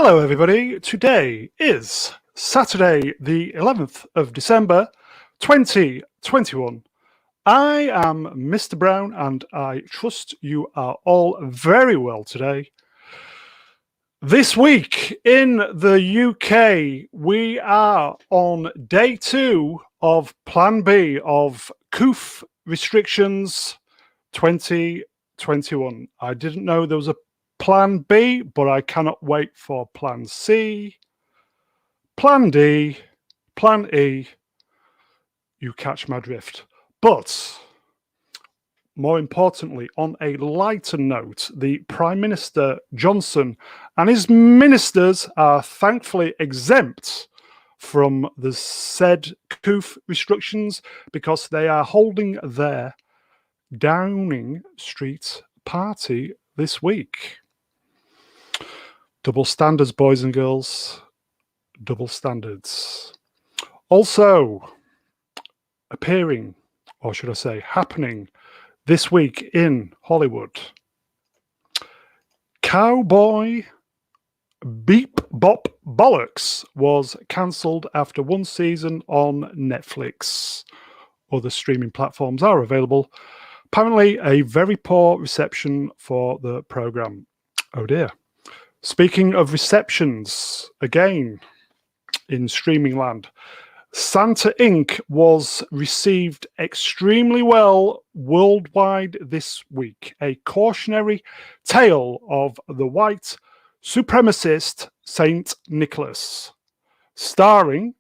Hello, everybody. Today is Saturday, the 11th of December, 2021. I am Mr. Brown, and I trust you are all very well today. This week in the UK, we are on day 2 of Plan B of COOF restrictions 2021. I didn't know there was a Plan B, but I cannot wait for Plan C, Plan D, Plan E. You catch my drift. But more importantly, on a lighter note, the Prime Minister Johnson and his ministers are thankfully exempt from the said COOF restrictions because they are holding their Downing Street party this week. Double standards, boys and girls. Double standards. Also, appearing, or should I say, happening this week in Hollywood. Cowboy Beep Bop Bollocks was cancelled after one season on Netflix. Other streaming platforms are available. Apparently, a very poor reception for the programme. Oh dear. Speaking of receptions, again, in streaming land, Santa Inc. was received extremely well worldwide this week. A cautionary tale of the white supremacist Saint Nicholas. Starring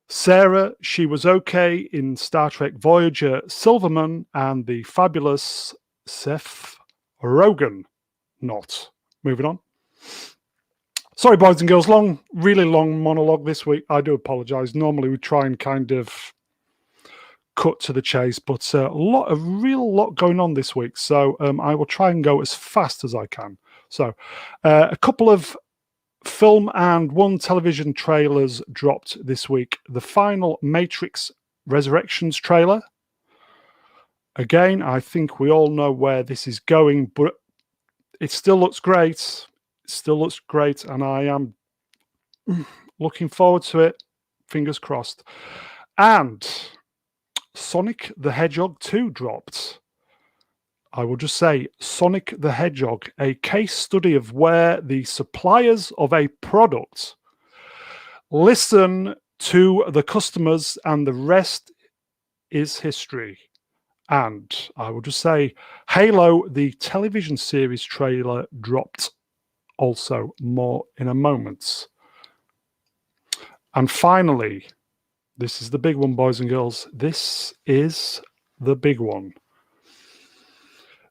Sarah She Was Okay in Star Trek Voyager Silverman and the fabulous Seth Rogen. Not. Moving on. Sorry, boys and girls, really long monologue this week. I do apologise. Normally we try and kind of cut to the chase, but a real lot going on this week. So I will try and go as fast as I can. So a couple of film and one television trailers dropped this week. The final Matrix Resurrections trailer. Again, I think we all know where this is going, but it still looks great. And I am looking forward to it. Fingers crossed. And Sonic the Hedgehog 2 dropped. I will just say, Sonic the Hedgehog, a case study of where the suppliers of a product listen to the customers and the rest is history. And I will just say, Halo, the television series trailer dropped. Also, more in a moment. And finally, this is the big one, boys and girls. This is the big one.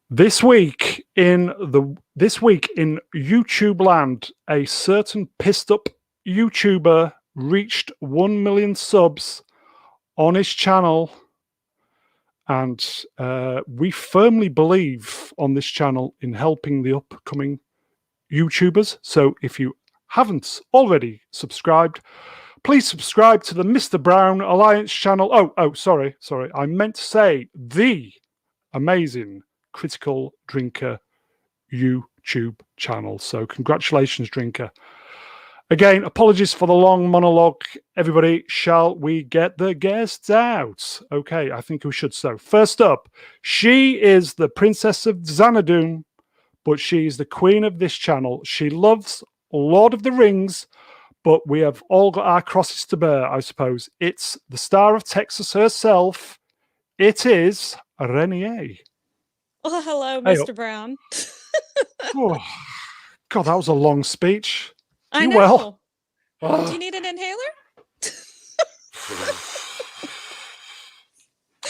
This week in YouTube land, a certain pissed up YouTuber reached 1 million subs on his channel. And we firmly believe on this channel in helping the upcoming YouTubers. So if you haven't already subscribed, please subscribe to the Mr. Brown Alliance channel. Oh, sorry. I meant to say the amazing Critical Drinker YouTube channel. So congratulations, Drinker. Again, apologies for the long monologue. Everybody, shall we get the guests out? Okay, I think we should. So first up, she is the Princess of Xanadu, but she's the queen of this channel. She loves Lord of the Rings, but we have all got our crosses to bear, I suppose. It's the star of Texas herself. It is Renier. Well, hello, Mr. Brown. Oh, God, that was a long speech. I You know. well? Do you need an inhaler?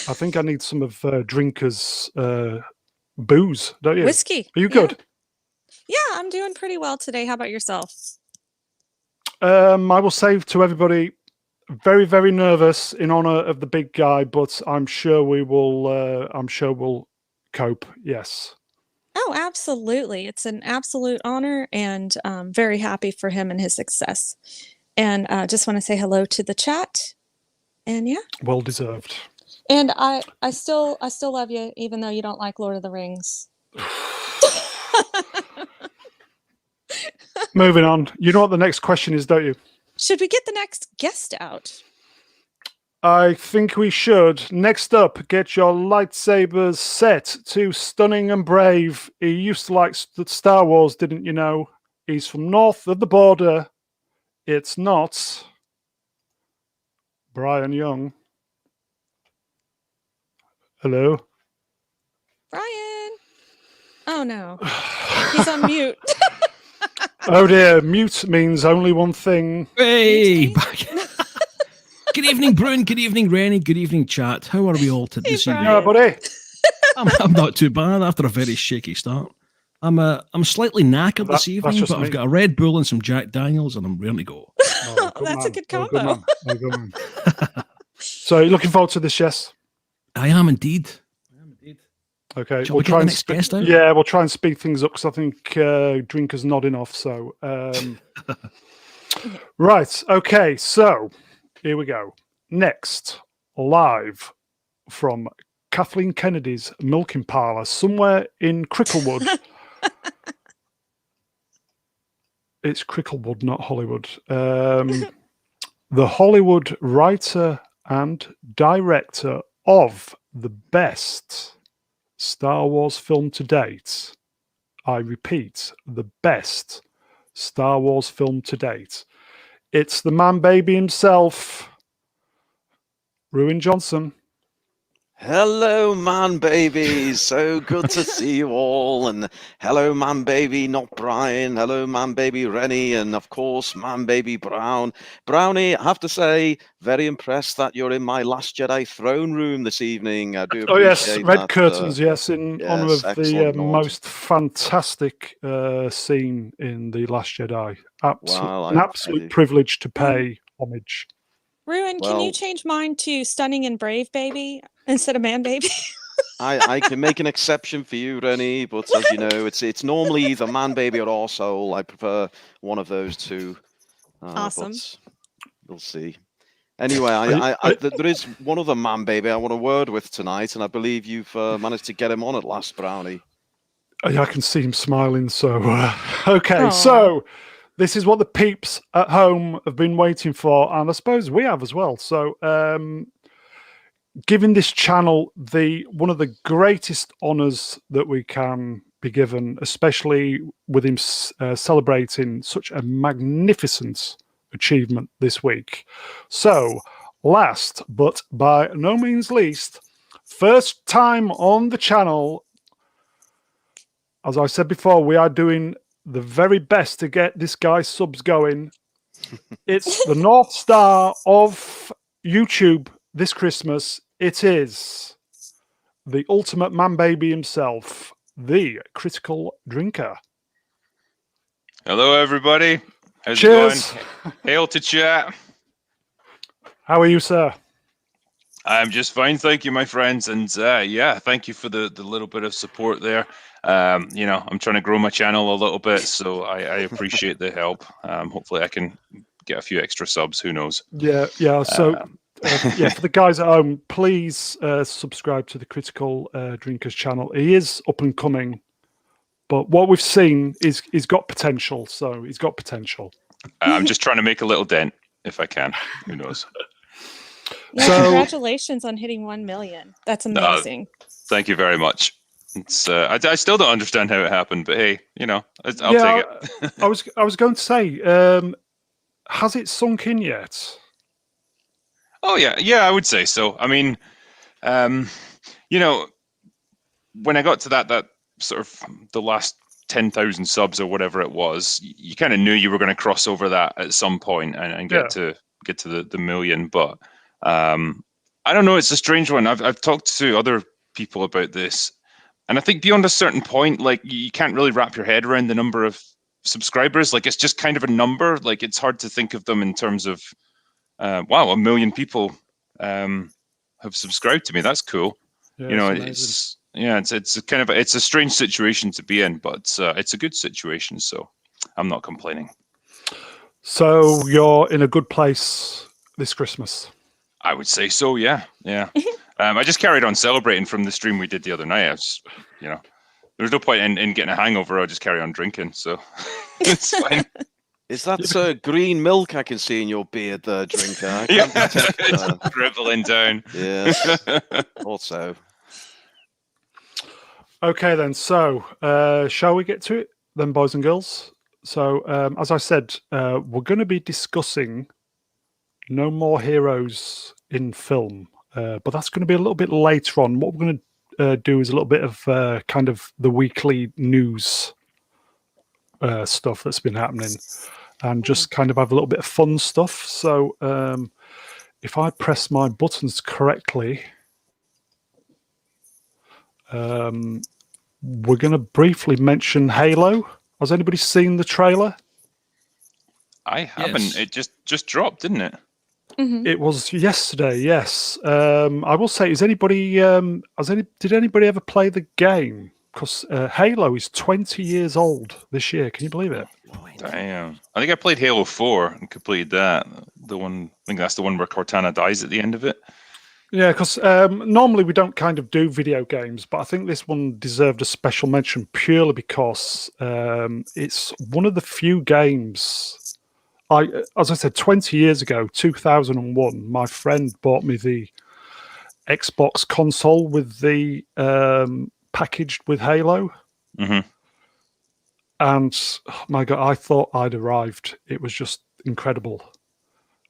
I think I need some of Drinker's booze, don't you? Whiskey. Are you good? Yeah, I'm doing pretty well today. How about yourself? I will say to everybody, very, very nervous in honor of the big guy, but I'm sure we will. I'm sure we'll cope. Yes. Oh, absolutely. It's an absolute honor, and very happy for him and his success. And just want to say hello to the chat. And yeah. Well deserved. And I still love you, even though you don't like Lord of the Rings. Moving on. You know what the next question is, don't you? Should we get the next guest out? I think we should. Next up, get your lightsabers set to Stunning and Brave. He used to like Star Wars, didn't you know? He's from north of the border. It's not Brian Young. Hello? Brian. Oh, no. He's on mute. Oh dear, mute means only one thing. Hey, back. Good evening, Bruin. Good evening, Rennie. Good evening, chat. How are we all this evening? Yeah, buddy. I'm not too bad after a very shaky start. I'm slightly knackered this evening, but I've got a Red Bull and some Jack Daniels, and I'm ready to go. Oh, that's a good combo. Good man. So, you're looking forward to this, yes? I am indeed. Okay, Shall we get the next guest out? Yeah, we'll try and speed things up because I think Drinker's nodding off. So, right, okay, so here we go. Next, live from Kathleen Kennedy's milking parlour somewhere in Cricklewood. It's Cricklewood, not Hollywood. The Hollywood writer and director of the best Star Wars film to date. I repeat, the best Star Wars film to date. It's the man baby himself, Ruin Johnson. Hello, man baby. So good to see you all. And hello, man baby, not Brian. Hello, man baby Rennie. And of course, man baby Brown. Brownie, I have to say, very impressed that you're in my Last Jedi throne room this evening. I do appreciate yes, red that, curtains, yes, in honour of the Nord. most fantastic scene in The Last Jedi. An absolute privilege to pay homage. Ruin, can you change mine to Stunning and Brave Baby instead of Man Baby? I can make an exception for you, Rennie, but as you know, it's normally either Man Baby or Arsehole. I prefer one of those two. Awesome. But we'll see. Anyway, there is one other Man Baby I want a word with tonight, and I believe you've managed to get him on at last, Brownie. I can see him smiling, so... okay, Aww. So... this is what the peeps at home have been waiting for, and I suppose we have as well. So, giving this channel one of the greatest honours that we can be given, especially with him celebrating such a magnificent achievement this week. So, last but by no means least, first time on the channel, as I said before, we are doing the very best to get this guy's subs going. It's the North Star of YouTube this Christmas. It is the ultimate man baby himself, the Critical Drinker. Hello, everybody. How's Cheers. it going? Hail to chat. How are you, sir? I'm just fine, thank you, my friends. And yeah, thank you for the little bit of support there. I'm trying to grow my channel a little bit, so I appreciate the help. Hopefully I can get a few extra subs, who knows. Yeah. So for the guys at home, please subscribe to the Critical Drinkers channel. He is up and coming, but what we've seen is he's got potential. So he's got potential. I'm just trying to make a little dent if I can. Who knows? Yeah, So, congratulations on hitting 1 million. That's amazing. Thank you very much. It's I still don't understand how it happened, but hey, I'll take it. I was going to say, has it sunk in yet? Oh yeah, I would say so. I mean, when I got to that sort of the last 10,000 subs or whatever it was, you kind of knew you were going to cross over that at some point and get to the million. But I don't know. It's a strange one. I've talked to other people about this. And I think beyond a certain point, like you can't really wrap your head around the number of subscribers. Like it's just kind of a number. Like it's hard to think of them in terms of, wow, 1 million people have subscribed to me. That's cool. Yeah, it's kind of it's a strange situation to be in, but it's a good situation. So I'm not complaining. So you're in a good place this Christmas. I would say so. Yeah. I just carried on celebrating from the stream we did the other night. I was, There's no point in getting a hangover. I'll just carry on drinking, so it's fine. Is that green milk I can see in your beard there, drinker? I Yeah, can't detect it's dribbling down. Yes, also. Okay, then. So, shall we get to it then, boys and girls? So, as I said, we're going to be discussing No More Heroes in film, but that's going to be a little bit later on. What we're going to do is a little bit of kind of the weekly news stuff that's been happening, and just kind of have a little bit of fun stuff. So, if I press my buttons correctly, we're going to briefly mention Halo. Has anybody seen the trailer? I haven't. Yes. It just dropped, didn't it? Mhm. It was yesterday. Yes. I will say, did anybody ever play the game? Because Halo is 20 years old this year. Can you believe it? Damn. I think I played Halo 4 and completed that. The one, I think that's the one where Cortana dies at the end of it. Yeah, because normally we don't kind of do video games, but I think this one deserved a special mention purely because it's one of the few games. As I said, 20 years ago, 2001, my friend bought me the Xbox console with the packaged with Halo. Mm-hmm. And oh my God, I thought I'd arrived. It was just incredible.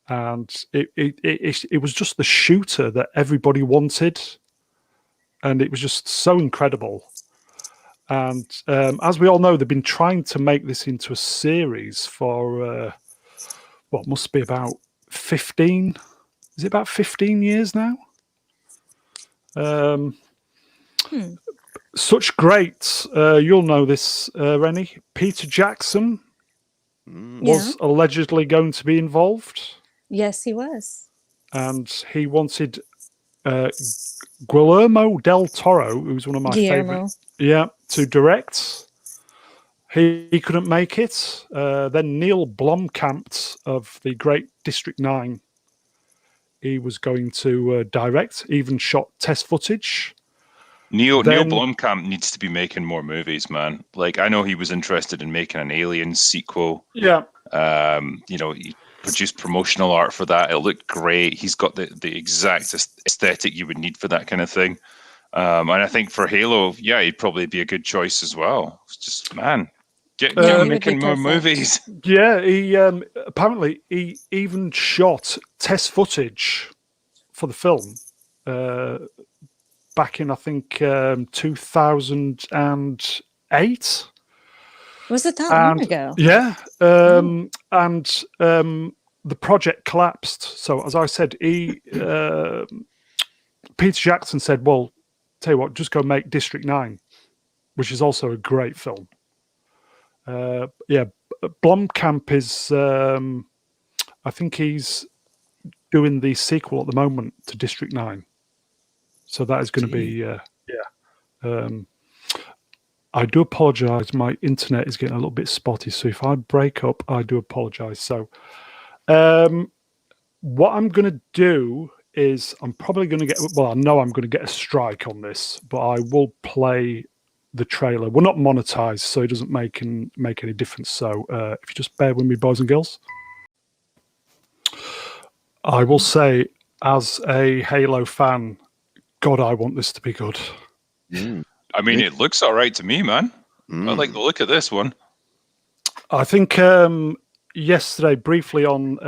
And it was just the shooter that everybody wanted. And it was just so incredible. And as we all know, they've been trying to make this into a series for, what must be about 15, is it about 15 years now? Such great, you'll know this, Rennie. Peter Jackson was allegedly going to be involved. Yes, he was. And he wanted Guillermo del Toro, who's one of my favorite, to direct. He couldn't make it. Then Neil Blomkamp of the great District 9, he was going to direct, even shot test footage. Neil Blomkamp needs to be making more movies, man. Like, I know he was interested in making an Alien sequel. Yeah. He produced promotional art for that. It looked great. He's got the exact aesthetic you would need for that kind of thing. And I think for Halo, he'd probably be a good choice as well. It's just, man, get making more movies. Yeah, he apparently he even shot test footage for the film back in, I think, 2008. Was it that long ago? Yeah. And the project collapsed. So, as I said, Peter Jackson said, well, tell you what, just go make District 9, which is also a great film. Blomkamp is, I think he's doing the sequel at the moment to District 9. So that is going to be, I do apologize. My internet is getting a little bit spotty. So if I break up, I do apologize. So what I'm going to do is I'm probably going to get, I know I'm going to get a strike on this, but I will play the trailer. We're not monetized, so it doesn't make any difference. So if you just bear with me, boys and girls. I will say, as a Halo fan, God, I want this to be good. I mean, it looks all right to me, man. I like the look of this one. I think yesterday, briefly on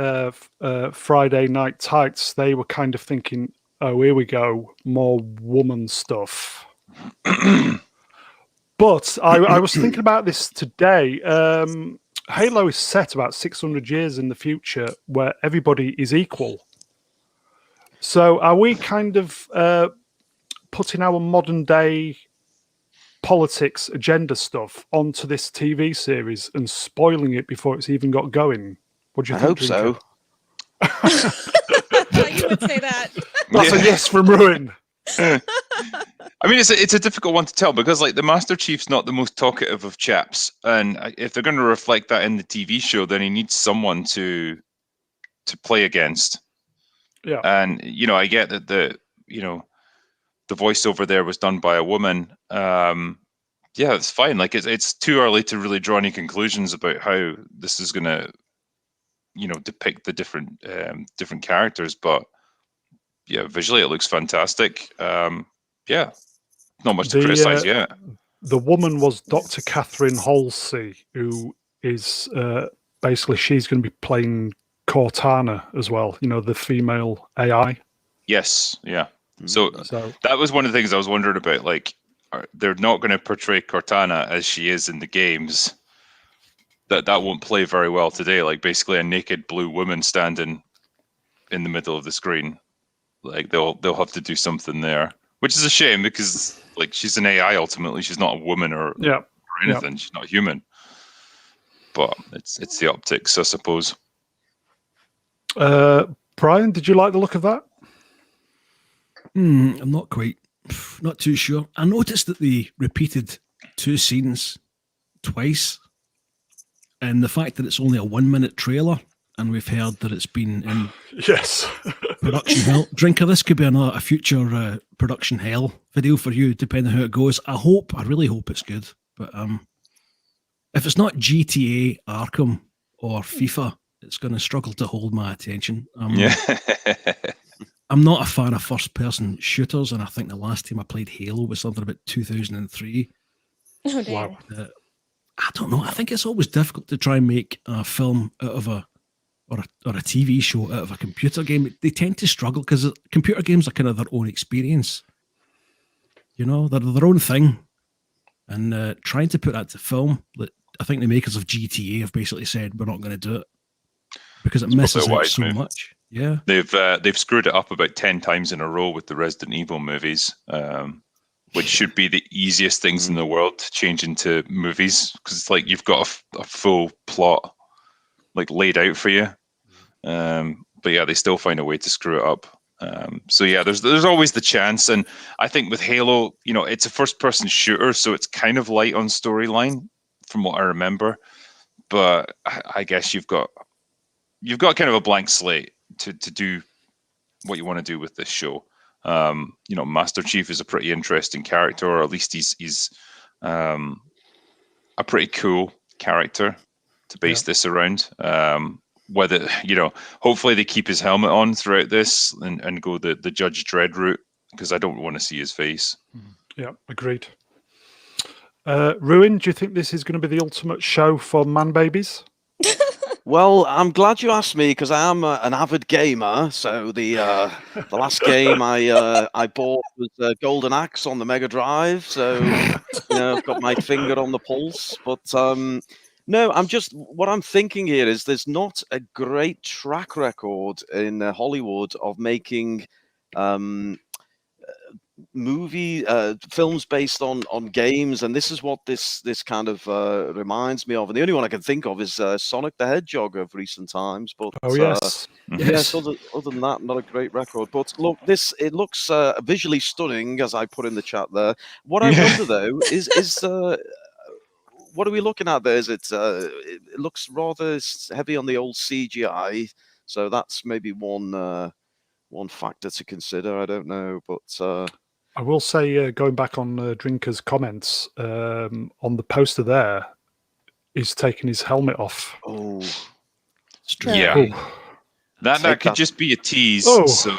Friday Night Tights, they were kind of thinking, oh, here we go, more woman stuff. But I was thinking about this today. Halo is set about 600 years in the future where everybody is equal. So are we kind of putting our modern day politics agenda stuff onto this TV series and spoiling it before it's even got going? What do you think? I hope so. I thought you would say that. That's a yes from Ruin. I mean, it's a difficult one to tell because, like, the Master Chief's not the most talkative of chaps, and if they're going to reflect that in the TV show, then he needs someone to play against. Yeah, and I get that the voiceover there was done by a woman, Yeah, it's fine. Like it's too early to really draw any conclusions about how this is going to, depict the different characters. But yeah, visually it looks fantastic. Yeah, not much to criticize yet. The woman was Dr. Catherine Halsey, who is basically she's going to be playing Cortana as well. The female AI. Yes, yeah. So that was one of the things I was wondering about. Like, they're not going to portray Cortana as she is in the games. That won't play very well today. Like, basically a naked blue woman standing in the middle of the screen. Like, they'll have to do something there, which is a shame because like she's an AI ultimately. She's not a woman or anything. She's not human. But it's the optics, I suppose. Brian, did you like the look of that? I'm not too sure. I noticed that they repeated 2 scenes twice, and the fact that it's only a 1-minute trailer, and we've heard that it's been in production hell. Drinker, this could be a future production hell video for you, depending on how it goes. I really hope it's good. But if it's not GTA, Arkham, or FIFA, it's going to struggle to hold my attention. I'm not a fan of first-person shooters, and I think the last time I played Halo was something about 2003. Oh, damn. Wow. I don't know. I think it's always difficult to try and make a film out of or a TV show out of a computer game. They tend to struggle because computer games are kind of their own experience. They're their own thing. And trying to put that to film, I think the makers of GTA have basically said we're not going to do it because it misses out so much. Yeah, they've screwed it up about 10 times in a row with the Resident Evil movies, which should be the easiest things in the world to change into movies because it's like you've got a full plot like laid out for you. But yeah, they still find a way to screw it up. So yeah, there's always the chance, and I think with Halo, it's a first-person shooter, so it's kind of light on storyline from what I remember. But I guess you've got kind of a blank slate to do what you want to do with this show. Master Chief is a pretty interesting character, or at least he's a pretty cool character to base this around. Whether hopefully they keep his helmet on throughout this and go the Judge Dredd route, because I don't want to see his face. Yeah, agreed. Ruin, do you think this is going to be the ultimate show for man babies? Well, I'm glad you asked me because I am an avid gamer. So the last game I bought was Golden Axe on the Mega Drive. So I've got my finger on the pulse. But no, what I'm thinking here is there's not a great track record in Hollywood of making films based on games, and this is what this kind of reminds me of. And the only one I can think of is Sonic the Hedgehog of recent times. But yes. Other than that, not a great record. But look, it looks visually stunning, as I put in the chat there. What I wonder though is what are we looking at there? Is it looks rather heavy on the old CGI, so that's maybe one factor to consider. I don't know, but I will say, going back on Drinker's comments, on the poster there, he's taking his helmet off. Oh, yeah. Oh. That could just be a tease. Oh. So.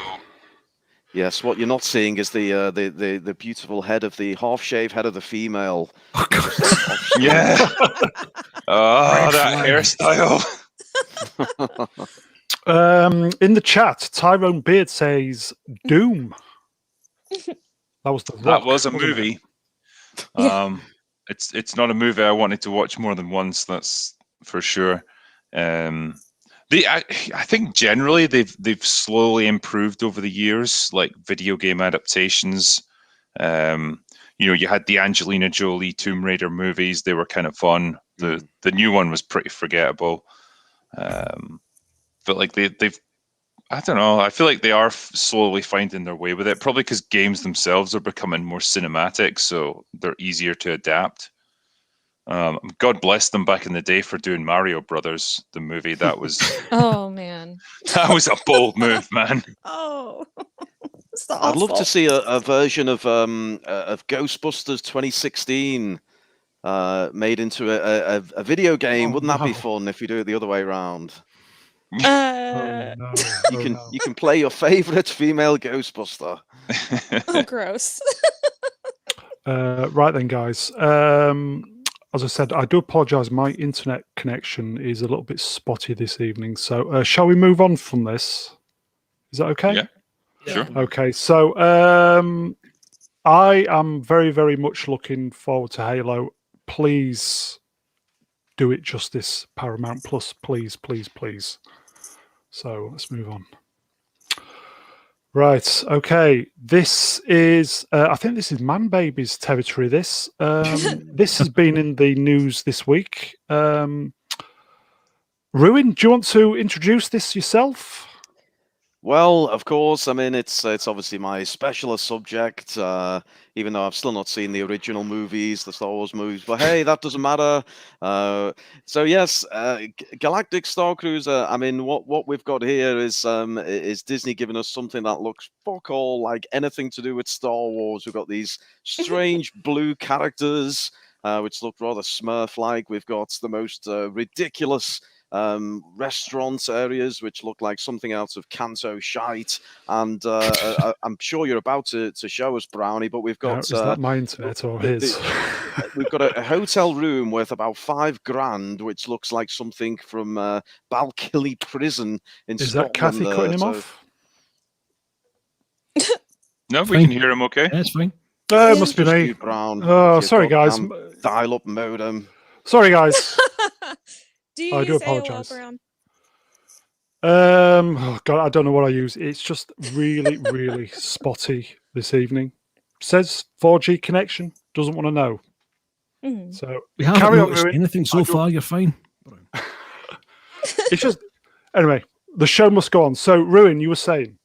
Yes, what you're not seeing is the beautiful head of the half-shave head of the female. Oh, God. Yeah. That hairstyle. In the chat, Tyrone Beard says Doom. That was the Rock, that was a wasn't movie. Yeah. It's not a movie I wanted to watch more than once. That's for sure. I think generally they've slowly improved over the years, like video game adaptations. You had the Angelina Jolie Tomb Raider movies; they were kind of fun. The new one was pretty forgettable. But like they've, I don't know. I feel like they are slowly finding their way with it. Probably because games themselves are becoming more cinematic, so they're easier to adapt. God bless them back in the day for doing Mario Brothers, the movie. That was Oh man. that was a bold move, man. Oh. I'd love to see a version of Ghostbusters 2016 made into a video game. Oh, Wouldn't that be no. fun if we do it the other way around? Oh, Uh, no. You Oh, can no. you can play your favorite female Ghostbuster. oh, gross. Right then, guys. As I said, I do apologise. My internet connection is a little bit spotty this evening. So, shall we move on from this? Is that okay? Yeah. Sure. Okay. So, I am very, very much looking forward to Halo. Please do it justice, Paramount Plus. Please, please, please. So, let's move on. Right. Okay. This is, I think this is Man Baby's territory. This has been in the news this week. Ruin, do you want to introduce this yourself? Well, of course. I mean, it's obviously my specialist subject. Even though I've still not seen the original movies, the Star Wars movies, but hey, that doesn't matter. So yes, Galactic Star Cruiser. I mean, what we've got here is Disney giving us something that looks fuck all like anything to do with Star Wars. We've got these strange blue characters, which look rather Smurf-like. We've got the most ridiculous restaurant areas which look like something out of Canto Shite, and I'm sure you're about to show us, Brownie, but we've got Is that my internet or his? we've got a hotel room worth about $5,000 which looks like something from Balkilly prison in Is Scotland. that Kathy cutting him so- off? No, we Fine. can hear him okay. Yeah, it's fine. It must be Just me. you, Brown, Oh, with your sorry, guys. goddamn dial-up modem. Sorry, guys. Do you I do use AOL, apologise. Brown? Oh God, I don't know what I use. It's just really, really spotty this evening. Says 4G connection. Doesn't want to know. Mhm. So We haven't Carry on, noticed Ruin. anything I so don't- far. You're fine. it's just anyway. The show must go on. So, Ruin, you were saying.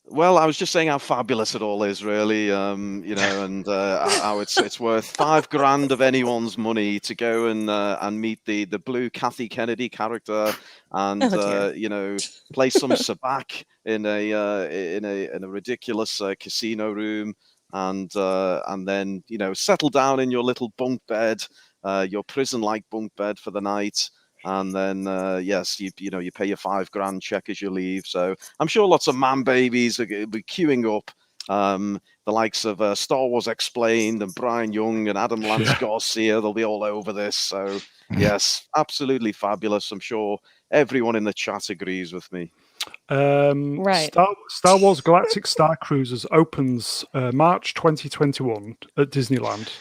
Well, I was just saying how fabulous it all is, really. You know, and how it's worth $5,000 of anyone's money to go and meet the blue Kathy Kennedy character, and Oh, dear. you know, play some sabacc in a ridiculous casino room, and then you know settle down in your little bunk bed, your prison-like bunk bed for the night. And then, yes, you pay your $5,000 check as you leave. So I'm sure lots of man babies are going to be queuing up. The likes of Star Wars Explained and Brian Young and Adam Lance Garcia, they'll be all over this. So yes, absolutely fabulous. I'm sure everyone in the chat agrees with me. Right. Star Wars Galactic Star Cruisers opens March 2021 at Disneyland.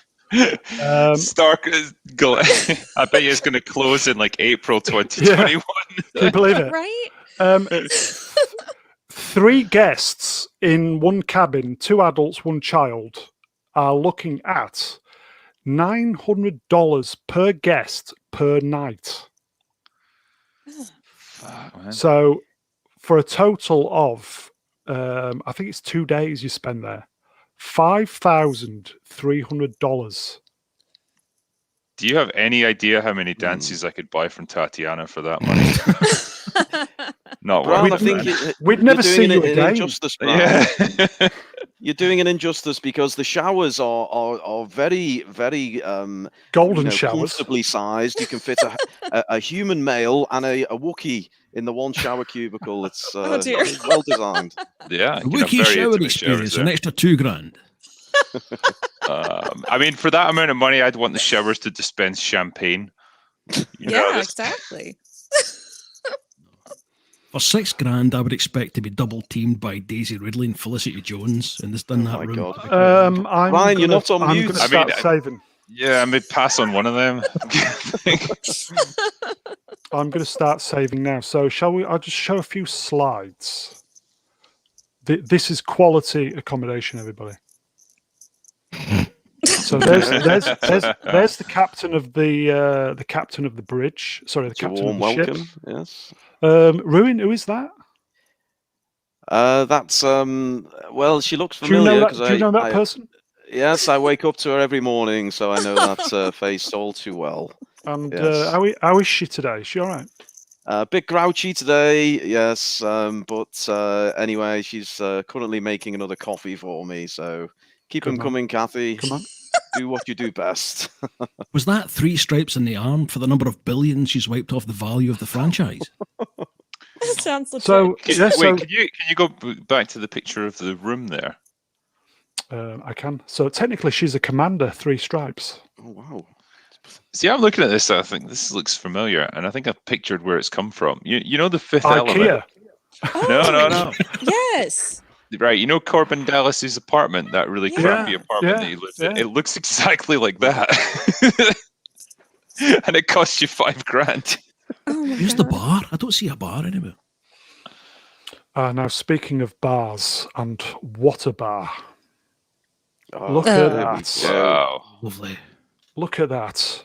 Stark, I bet you it's going to close in like April 2021. Can you believe it? Right? 3 guests in one cabin, 2 adults, 1 child, are looking at $900 per guest per night. Fuck, man. So, for a total of, I think it's 2 days you spend there, $5,300. Do you have any idea how many dances I could buy from Tatiana for that money? Not Brown, one. I think We'd you're never doing see an you again. injustice, Brown. Yeah. You're doing an injustice because the showers are very, very Golden showers. comfortably sized. You can fit a human male and a Wookiee in the one shower cubicle. It's Oh, dear. well designed. Yeah. A you can have Wookiee very shower intimate showers experience, there. an extra $2,000. I mean, for that amount of money, I'd want the showers to dispense champagne. You know, Yeah, this- exactly. For $6,000, I would expect to be double teamed by Daisy Ridley and Felicity Jones in this done Oh that my room. God. I'm Ryan, you're gonna- not on I'm mute. going to I start mean, saving. yeah, I may pass on one of them. I'm going to start saving now. So shall we? I'll just show a few slides. This is quality accommodation, everybody. So there's the captain of the captain of the bridge. Sorry, the It's a captain warm of the welcome. ship. Yes. Ruin, who is that? That's well, she looks Do you familiar know because that? Do you know that person? yes, I wake up to her every morning, so I know that face all too well. And Yes. how is she today? Is she all right? A bit grouchy today, yes, but anyway, she's currently making another coffee for me, so keep Good them man. coming, Kathy. Come on. Do what you do best. Was that 3 stripes in the arm for the number of billions she's wiped off the value of the franchise? That sounds legit. So, yeah, so Wait, can you go back to the picture of the room there? I can. So technically, she's a commander, 3 stripes. Oh, wow. See, I'm looking at this. I think this looks familiar, and I think I've pictured where it's come from. You know the Fifth Element? IKEA. No. Yes. Right, you know Corbin Dallas's apartment, that really Yeah. crappy apartment that he lives in. It looks exactly like that, and it costs you $5,000. Oh my Where's the God. bar? I don't see a bar anywhere. Now, speaking of bars, and what a bar. Oh, Look Oh. at there we that. go. Wow. Lovely. Look at that.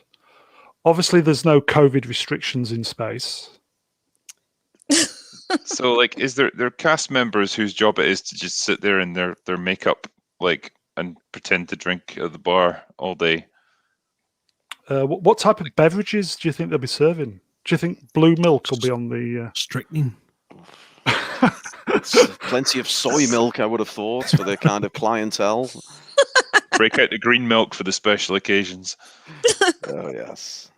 Obviously, there's no COVID restrictions in space. So, like, is there cast members whose job it is to just sit there in their makeup, like, and pretend to drink at the bar all day? What type of beverages do you think they'll be serving? Do you think blue milk will be on the... Strychnine. Plenty of soy milk, I would have thought, for the kind of clientele. Break out the green milk for the special occasions. Oh, yes.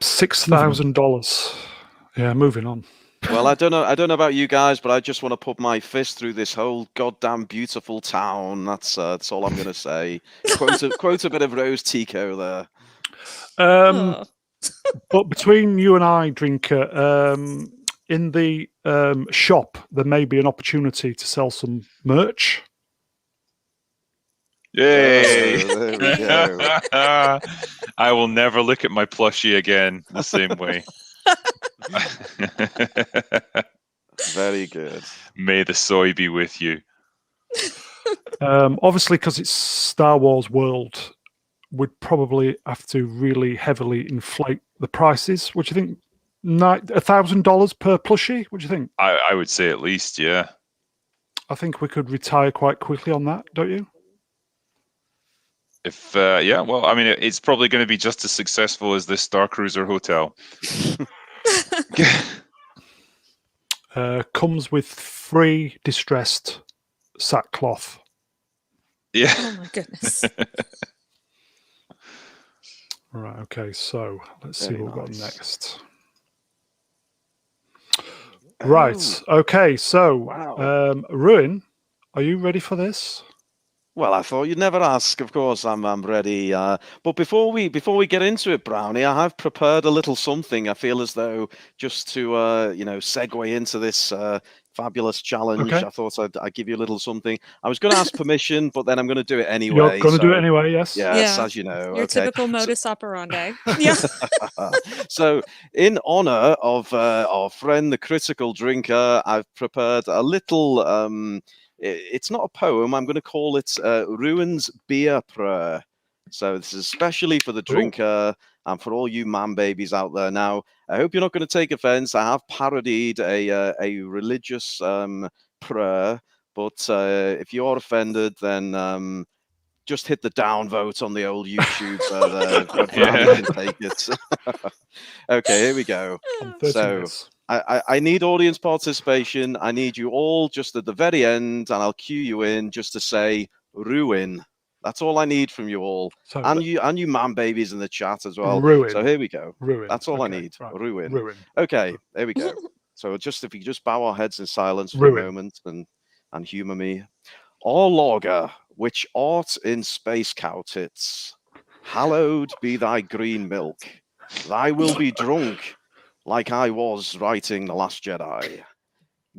$6,000. Yeah, moving on. Well, I don't know about you guys, but I just want to put my fist through this whole goddamn beautiful town. That's all I'm going to say. Quote a bit of Rose Tico there. Oh. But between you and I, Drinker, in the shop, there may be an opportunity to sell some merch. Yay! Oh, there we go. I will never look at my plushie again the same way. Very good. May the soy be with you. Obviously, because it's Star Wars world, we'd probably have to really heavily inflate the prices. What do you think? $1,000 per plushie? What do you think? I would say at least, yeah. I think we could retire quite quickly on that, don't you? If yeah, well, I mean, it's probably going to be just as successful as this Star Cruiser hotel. Comes with free distressed sackcloth. Yeah. Oh my goodness. Right, okay, so let's see Very what we've got nice. next. Right, okay, so Wow. Ruin, are you ready for this? Well, I thought you'd never ask. Of course, I'm ready. But before we get into it, Brownie, I have prepared a little something. I feel as though just to segue into this fabulous challenge. Okay. I thought I'd give you a little something. I was going to ask permission, but then I'm going to do it anyway. You're going to do so- it anyway, yes? Yes, Yeah. as you know. Your okay. typical modus operandi. Yeah. So, in honor of our friend the Critical Drinker, I've prepared a little. It's not a poem. I'm going to call it Ruin's Beer Prayer. So this is especially for the drinker and for all you man babies out there. Now, I hope you're not going to take offense. I have parodied a religious prayer, but if you are offended, then just hit the downvote on the old YouTube. But Brownie can take it. Okay, here we go. On 30 So- minutes. I need audience participation. I need you all just at the very end, and I'll cue you in just to say Ruin. That's all I need from you all, So, and you man babies in the chat as well. Ruin. So here we go. Ruin. That's all I Okay, need. right. Ruin. Ruin. Okay, there we go. So just if you could just bow our heads in silence for Ruin. a moment and humour me. Or logger, which art in space cow tits, hallowed be thy green milk. Thy will be drunk, like I was writing The Last Jedi.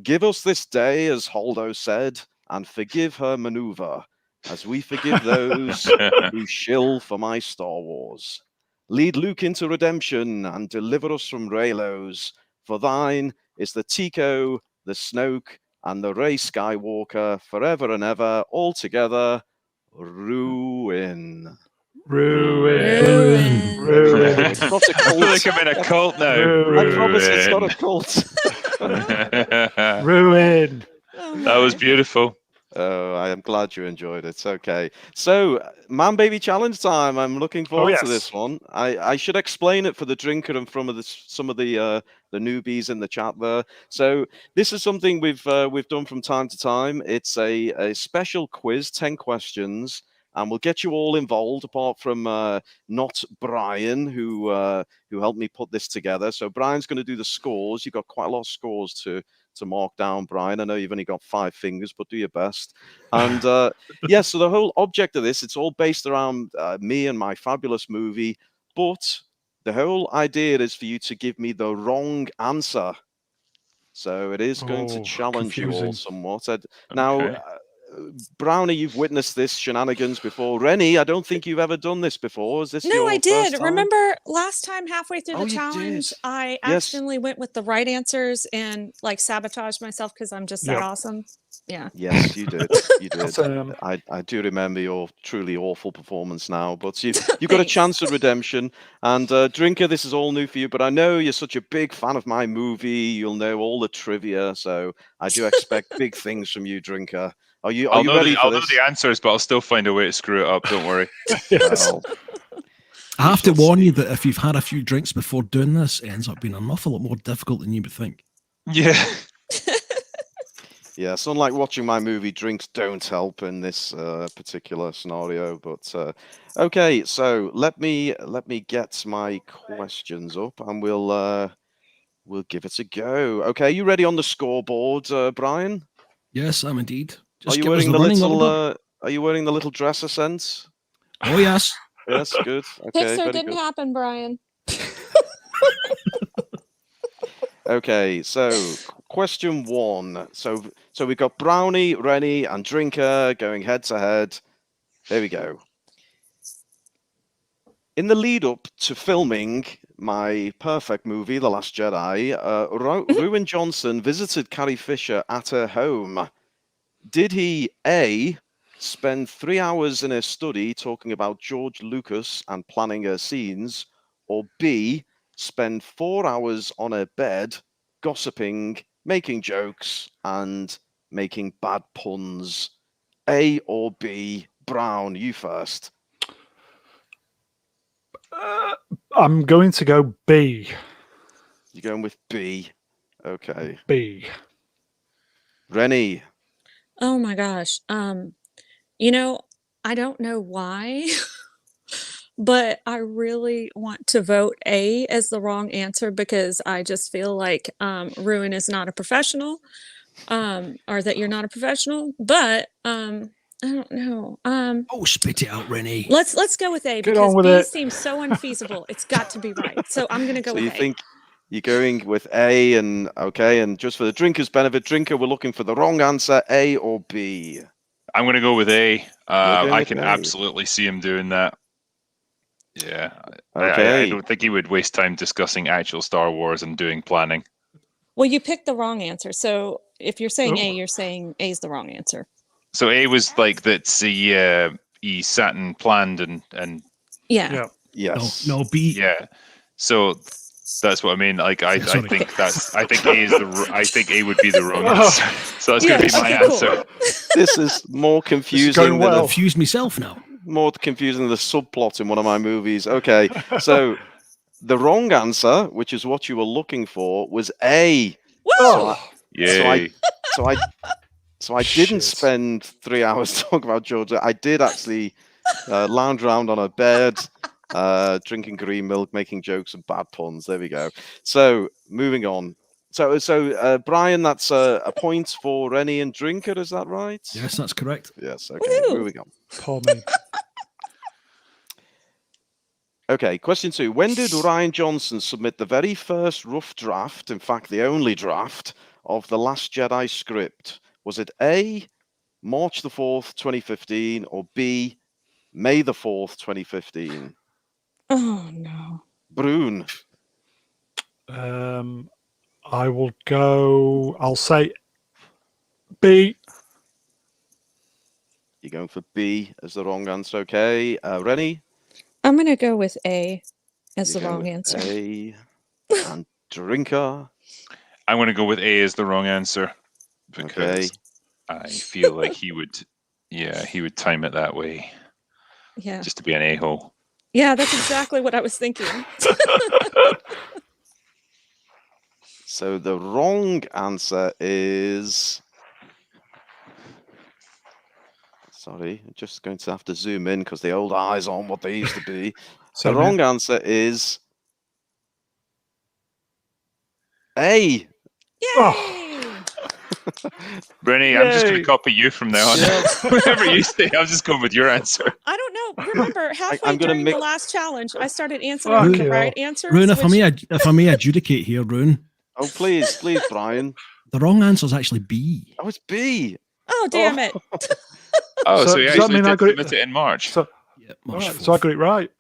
Give us this day, as Holdo said, and forgive her maneuver, as we forgive those who shill for my Star Wars. Lead Luke into redemption and deliver us from Reylos, for thine is the Tico, the Snoke, and the Rey Skywalker, forever and ever, all together, Ruin. Ruin. Ruin. It's not a I feel cult. like I'm in a cult now. Ruin. I promise it's not a cult. that Ruin. Oh my was beautiful. Oh, I am glad you enjoyed it. Okay. So, Man Baby Challenge time. I'm looking forward to yes. this one. I should explain it for the drinker and some of the newbies in the chat there. So, this is something we've done from time to time. It's a special quiz, 10 questions, and we'll get you all involved apart from not Brian who helped me put this together. So, Brian's going to do the scores. You've got quite a lot of scores to mark down, Brian. I know you've only got 5 fingers, but do your best. And yeah, so the whole object of this, it's all based around me and my fabulous movie, but the whole idea is for you to give me the wrong answer. So it is going to challenge you all confusing. somewhat. Now, Okay. Brownie, you've witnessed this shenanigans before. Rennie, I don't think you've ever done this before. Is this No, your I first did. time? Remember last time halfway through Oh, the you challenge, did. I Yes. accidentally went with the right answers and like sabotaged myself because I'm just that Yep. awesome. Yeah. Yes, you did. You did. That's, I do remember your truly awful performance now, but you've got a chance at redemption. And Drinker, this is all new for you, but I know you're such a big fan of my movie. You'll know all the trivia, so I do expect big things from you, Drinker. Are you I'll know ready for I'll know this? the answers, but I'll still find a way to screw it up. Don't worry. yes. Well, I have to shall warn see. you that if you've had a few drinks before doing this, it ends up being an awful lot more difficult than you would think. Yeah. Yes, unlike watching my movie, drinks don't help in this particular scenario. But okay, so let me get my questions up, and we'll give it a go. Okay, you ready on the scoreboard, Brian? Yes, I'm indeed. Are Just you give us wearing the the running little? order. Are you wearing the little dresser sense? Oh, yes. Yes, good. Okay, Pixar very didn't good. happen, Brian. Okay, so question 1. So we've got Brownie, Rennie, and Drinker going head to head. Here we go. In the lead up to filming my perfect movie, The Last Jedi, Ruin Johnson visited Carrie Fisher at her home. Did he A, spend 3 hours in her study talking about George Lucas and planning her scenes, or B, spend 4 hours on her bed gossiping, making jokes, and making bad puns? A or B? Brown, you first. I'm going to go B. You're going with B. Okay. B. Rennie. Oh my gosh. You know, I don't know why, but I really want to vote A as the wrong answer because I just feel like Ruin is not a professional, or that you're not a professional. But I don't know. Oh, spit it out, Rennie. Let's go with A Get because on with B it. seems so unfeasible. It's got to be right. So I'm gonna go So with you A. think you're going with A, and okay, and just for the drinker's benefit, Drinker, we're looking for the wrong answer, A or B? I'm going to go with A. going I with can A. absolutely see him doing that. Yeah. I Okay. don't think he would waste time discussing actual Star Wars and doing planning. Well, you picked the wrong answer. So if you're saying A, Oh. you're saying A is the wrong answer. So A was like that he sat and planned and Yeah. Yeah. Yes. No, B. yeah. So that's what I mean. Like I Sorry. think A is I think A would be the wrong answer. So that's going to be my okay, cool. answer. This is more confusing going than well. Confused myself now. more confusing than the subplot in one of my movies. Okay, so the wrong answer, which is what you were looking for, was A. Woo! Oh, Yay. So I didn't Shit. spend 3 hours talking about Georgia. I did actually lounge around on a bed, drinking green milk, making jokes and bad puns. There we go. So moving on. So Brian, that's a point for Rennie and Drinker. Is that right? Yes, that's correct. Yes. Okay. Woo! Moving on. poor me. Okay. Question 2. When did Ryan Johnson submit the very first rough draft, in fact, the only draft, of The Last Jedi script? Was it A, March the 4th, 2015, or B, May the 4th, 2015? Oh no. Brune. I will go. I'll say B. You're going for B as the wrong answer. Okay. Rennie? I'm gonna go with A as You're the going wrong with answer. A. And Drinker. I'm going to go with A as the wrong answer. Okay. Because I feel like he would time it that way Yeah. just to be an a-hole. Yeah, that's exactly what I was thinking. So the wrong answer is... Sorry, I'm just going to have to zoom in because the old eyes aren't what they used to be. So The wrong answer is A. Yay! Rennie, I'm just going Yay. to copy you from now on. Whatever you say, I'm just going with your answer. I don't know. Remember, halfway I'm gonna during make- the last challenge, I started Fuck answering the you. right answers. Rune, if which- I may adjudicate here, Rune, Oh, please, Brian. the wrong answer is actually B. Oh, it's B. Oh, damn it. Oh, So so he does that actually mean I did got it- submit it in March. So, Yeah, all March right, so I 4th. got it right.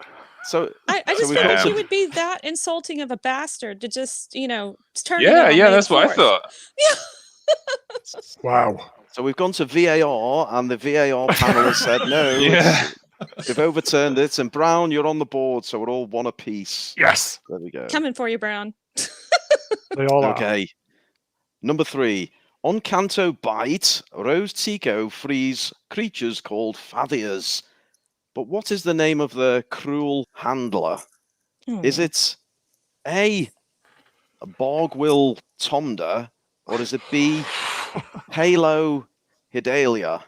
So I just we've feel got like he some- would be that insulting of a bastard to just, turn it Yeah, on yeah, May that's the what I 4th. thought. Wow. So we've gone to VAR, and the VAR panel has said no. Yeah. They've overturned it, and Brown, you're on the board, so we're all one apiece. Yes. There we go. Coming for you, Brown. They all are. Okay. Number 3. On Canto Bite, Rose Tico frees creatures called Fathiers. But what is the name of the cruel handler? Is it A, Borgwill Tomda, or is it B, Halo Hidalia?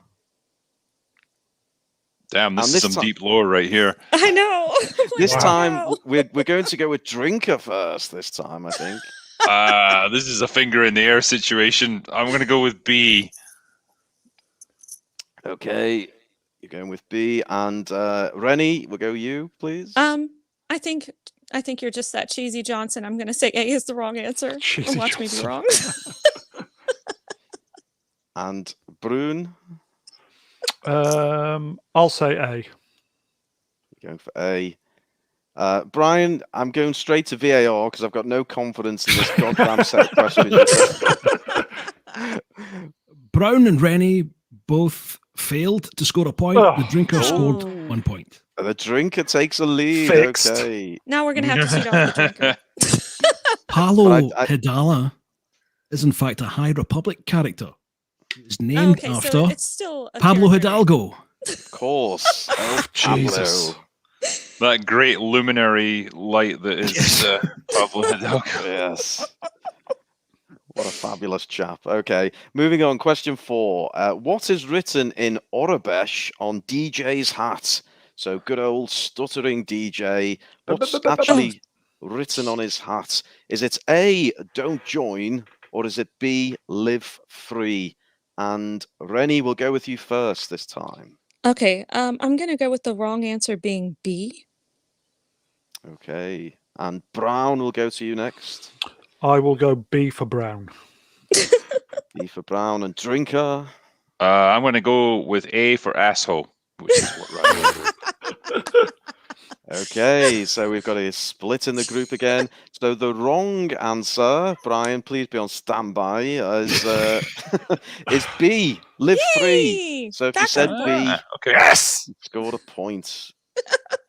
Damn, this And is this some ti- deep lore right here. I know. This Wow. time, Wow. we're going to go with Drinker first this time, I think. This is a finger in the air situation. I'm going to go with B. Okay, you're going with B. And Rennie, we'll go you, please. I think you're just that cheesy Johnson. I'm going to say A is the wrong answer. Cheesy And watch me be Johnson. wrong. And Brune, I'll say A. you're going for A. Brian, I'm going straight to VAR because I've got no confidence in this goddamn set of questions. Brown and Rennie both failed to score a point. Oh. The drinker scored Oh. 1 point. The drinker takes a lead. Fixed. Okay. Now we're going to have to shoot off the drinker. Palo But I- Hidala is in fact a High Republic character. It's named Okay, after so it's still a Pablo character name. Hidalgo. Of course. Elf Jesus. Pablo. That great luminary light that is Pablo Hidalgo. Yes. What a fabulous chap. Okay, moving on. Question 4. What is written in Orabesh on DJ's hat? So good old stuttering DJ. What's actually written on his hat? Is it A, don't join, or is it B, live free? And Rennie, we'll go with you first this time. Okay, I'm going to go with the wrong answer being B. Okay. And Brown will go to you next. I will go B for Brown. B for Brown. And Drinker. I'm going to go with A for asshole, which is what Ryan wrote. Okay, so we've got a split in the group again. So the wrong answer, Brian, please be on standby, is B, live free. Yay! So if you Back said on B, board. Okay. Yes. you scored a point.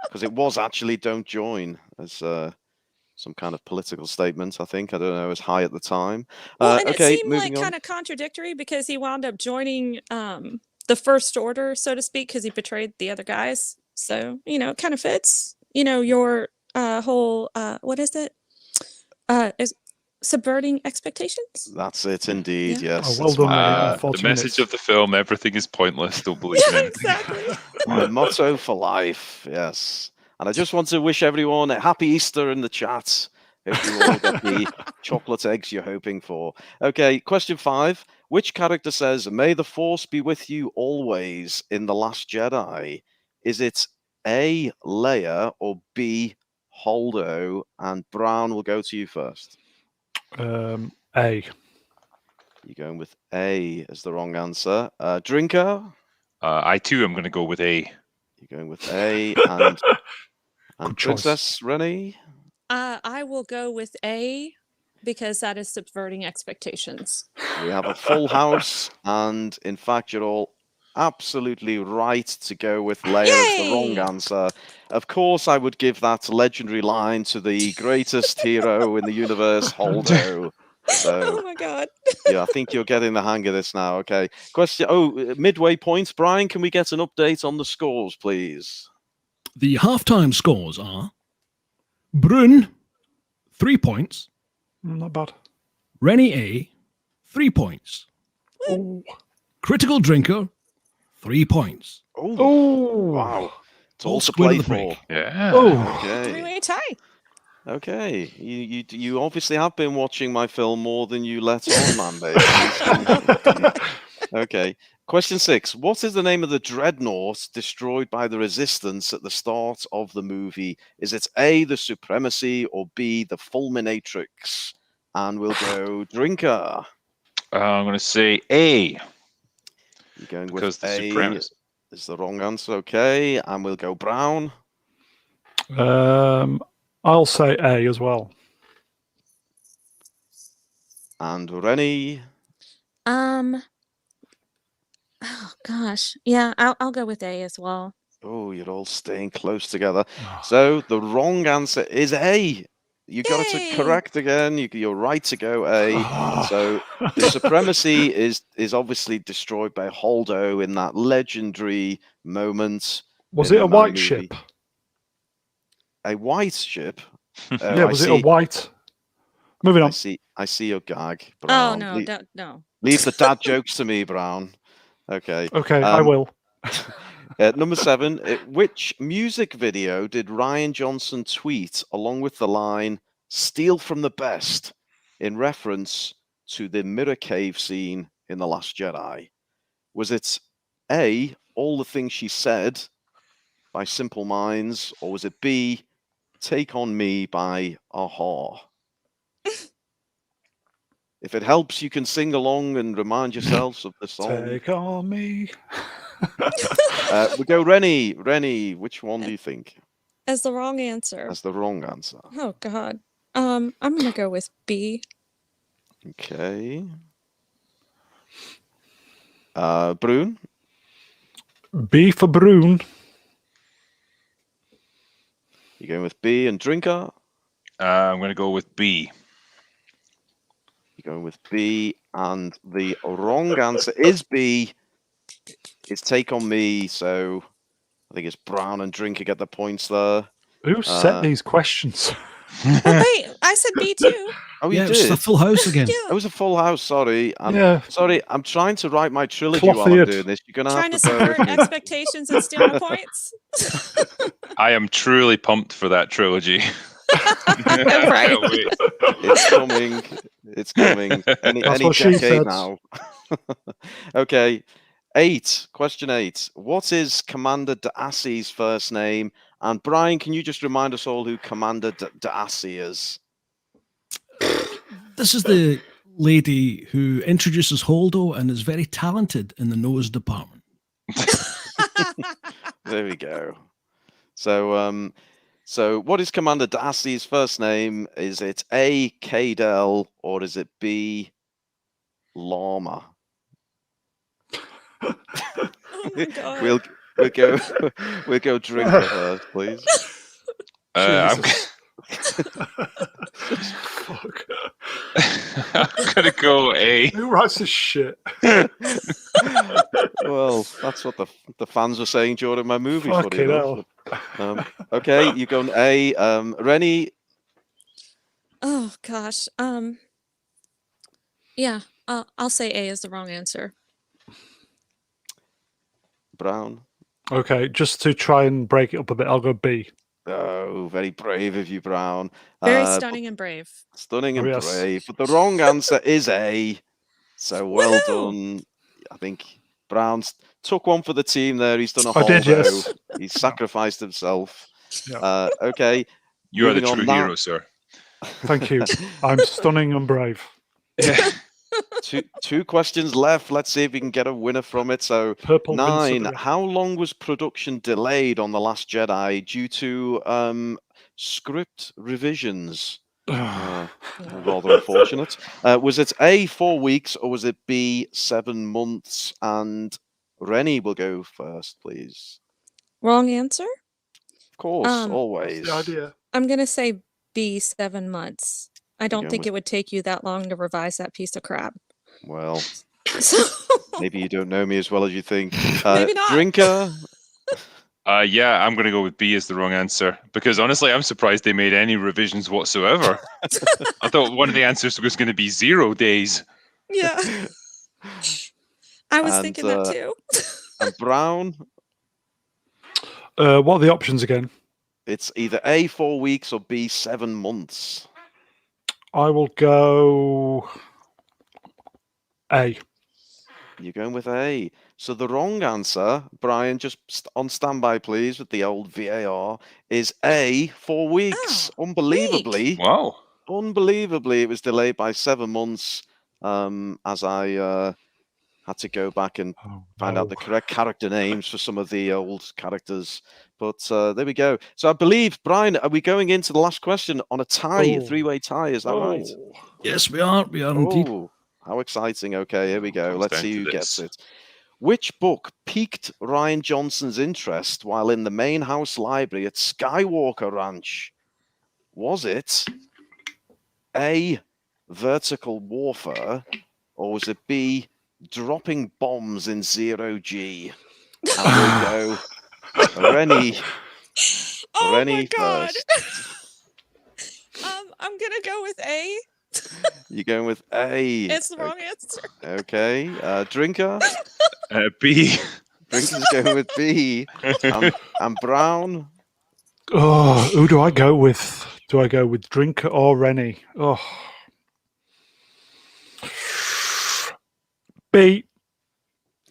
Because it was actually don't join as some kind of political statement, I think. I don't know, it was high at the time. Well, and okay, it seemed moving like on. kind of contradictory because he wound up joining the First Order, so to speak, because he betrayed the other guys. So, it kind of fits, your whole, what is it? Is subverting expectations? That's it indeed, Yeah. yes. Oh, well That's done, my, mate. The 40 message minutes. of the film, everything is pointless. Don't believe in Yeah, anything. exactly. my motto for life, yes. And I just want to wish everyone a happy Easter in the chat. Hope you all get the chocolate eggs you're hoping for. Okay, question 5. Which character says, "May the Force be with you always" in The Last Jedi? Is it A, Leia, or B, Holdo? And Brown will go to you first. A. You're going with A as the wrong answer. Drinker, I too am going to go with A. you're going with A. And Good choice. Princess Rennie? I will go with A because that is subverting expectations. We have a full house, and in fact, you're all absolutely right to go with Leia as the Yay! wrong answer. Of course, I would give that legendary line to the greatest hero in the universe, Holdo. So Oh my god. yeah, I think you're getting the hang of this now. Okay. Question. Midway points. Brian, can we get an update on the scores, please? The halftime scores are Brun, 3 points. Not bad. Rennie A, 3 points. Oh. Critical Drinker, 3 points. Oh, Oh. wow. It's all to square play of the for. break. Yeah. Oh. Okay. Three-way tie. Okay. You obviously have been watching my film more than you let on, man, baby. Okay. Question 6. What is the name of the dreadnought destroyed by the Resistance at the start of the movie? Is it A, the Supremacy, or B, the Fulminatrix? And we'll go Drinker. I'm going to say A. You're going Because with the A Supremacy. is the wrong answer. Okay. And we'll go Brown. I'll say A as well. And Rennie. Oh gosh. Yeah, I'll go with A as well. Oh, you're all staying close together. So the wrong answer is A. You got it Yay! correct again. You're right to go A. So the Supremacy is obviously destroyed by Holdo in that legendary moment. Was in it a the Man white movie. ship? A white ship? Yeah, was it a white? Moving on. I see your gag, Oh Brown. no, no. Leave the dad jokes to me, Brown. Okay. Okay, I will. Number 7. Which music video did Ryan Johnson tweet along with the line "Steal from the best" in reference to the mirror cave scene in The Last Jedi? Was it A, All the Things She Said by Simple Minds, or was it B, Take on Me by Aha? If it helps, you can sing along and remind yourselves of the song. Take on me. We go Rennie. Rennie, which one do you think? As the wrong answer. That's the wrong answer. Oh god. I'm gonna go with B. Okay. Brune? B for Brune. You're going with B. And Drinker? I'm going to go with B. You're going with B. And the wrong answer is B. It's Take on Me. So I think it's Brown and Drinker get the points there. Who set these questions? Oh, wait, I said B too. Oh, you Yeah, it's did? a full house again. It was a full house. Sorry. Yeah. Sorry. I'm trying to write my trilogy while I'm Cloth-eared. doing this. You're going to have Trying to to bear subvert with me. expectations and steal my points. I am truly pumped for that trilogy. Right. Can't wait. It's coming. It's coming. Any what she decade said. now. Okay. 8. Question 8. What is Commander Da'assi's first name? And Brian, can you just remind us all who Commander Da'assi is? This is the lady who introduces Holdo and is very talented in the nose department. There we go. So, so what is Commander Da'assi's first name? Is it A, Kadel, or is it B, Llama? Oh my god. We'll go Drinker first, please. I'm, Fuck. I'm going to go A. Who writes this shit? Well, that's what the fans were saying during my movie. funny Fucking enough. hell. Okay, you go A. Rennie, Oh gosh. Yeah, I'll say A is the wrong answer. Brown. Okay, just to try and break it up a bit, I'll go B. Oh, very brave of you, Brown. Very Uh, stunning and brave. Stunning and Oh, yes. brave. But the wrong answer is A. So well Woohoo! done. I think Brown's took one for the team there. He's done a I whole did, yes. He's sacrificed himself. Yeah. Okay. You are the Moving on true now. hero, sir. Thank you. I'm stunning and brave. Yeah. Two questions left. Let's see if we can get a winner from it. So Purple 9. Vincent. How long was production delayed on The Last Jedi due to script revisions? Rather unfortunate. Was it A, 4 weeks, or was it B, 7 months? And Rennie will go first, please. Wrong answer? Of course, Um, always. the idea. I'm gonna say B, 7 months. I don't going think with- it would take you that long to revise that piece of crap. Well, So maybe you don't know me as well as you think. Maybe not. Drinker. Yeah, I'm going to go with B as the wrong answer because honestly, I'm surprised they made any revisions whatsoever. I thought one of the answers was going to be 0 days. yeah, I was And, thinking that too. And Brown. What are the options again? It's either A, 4 weeks, or B, 7 months. I will go A. You're going with A. So the wrong answer, Brian, just on standby, please, with the old VAR, is A, 4 weeks. Unbelievably, Wow. unbelievably, it was delayed by 7 months as I had to go back and find out the correct character names for some of the old characters. But there we go. So I believe, Brian, are we going into the last question on a tie, a Oh. three-way tie? Is that right? Yes, we are. We are indeed. Oh, how exciting. Okay, here we go. Comes Let's down see to who gets this. it. Which book piqued Ryan Johnson's interest while in the main house library at Skywalker Ranch? Was it A, Vertical Warfare, or was it B, Dropping Bombs in Zero G? And we'll go, Rennie. Oh Rennie my god. first. I'm gonna go with A. You're going with A. It's the wrong answer. Okay. Drinker? B. Drinker's going with B. And Brown? Oh, who do I go with? Do I go with Drinker or Rennie? Oh, B.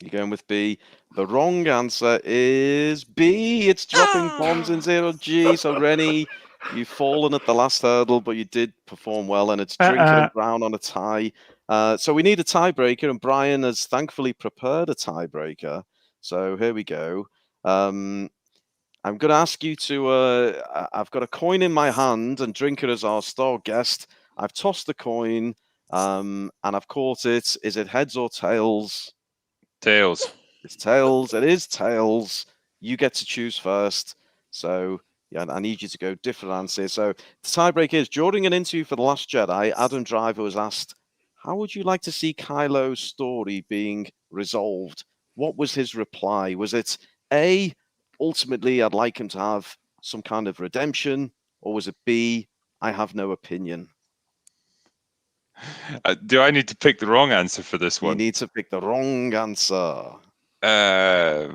You're going with B. The wrong answer is B. It's Dropping Bombs in Zero G. So, Rennie, you've fallen at the last hurdle, but you did perform well, and it's Drinker and Brown on a tie. So we need a tiebreaker, and Brian has thankfully prepared a tiebreaker. So here we go. I'm going to ask you to... I've got a coin in my hand, and Drinker is our star guest. I've tossed the coin, and I've caught it. Is it heads or tails? Tails. It's tails. It is tails. You get to choose first. So, yeah, I need you to go different answers. So, the tiebreak is during an interview for The Last Jedi, Adam Driver was asked, how would you like to see Kylo's story being resolved? What was his reply? Was it A, ultimately, I'd like him to have some kind of redemption? Or was it B, I have no opinion? Do I need to pick the wrong answer for this You one? need to pick the wrong answer. I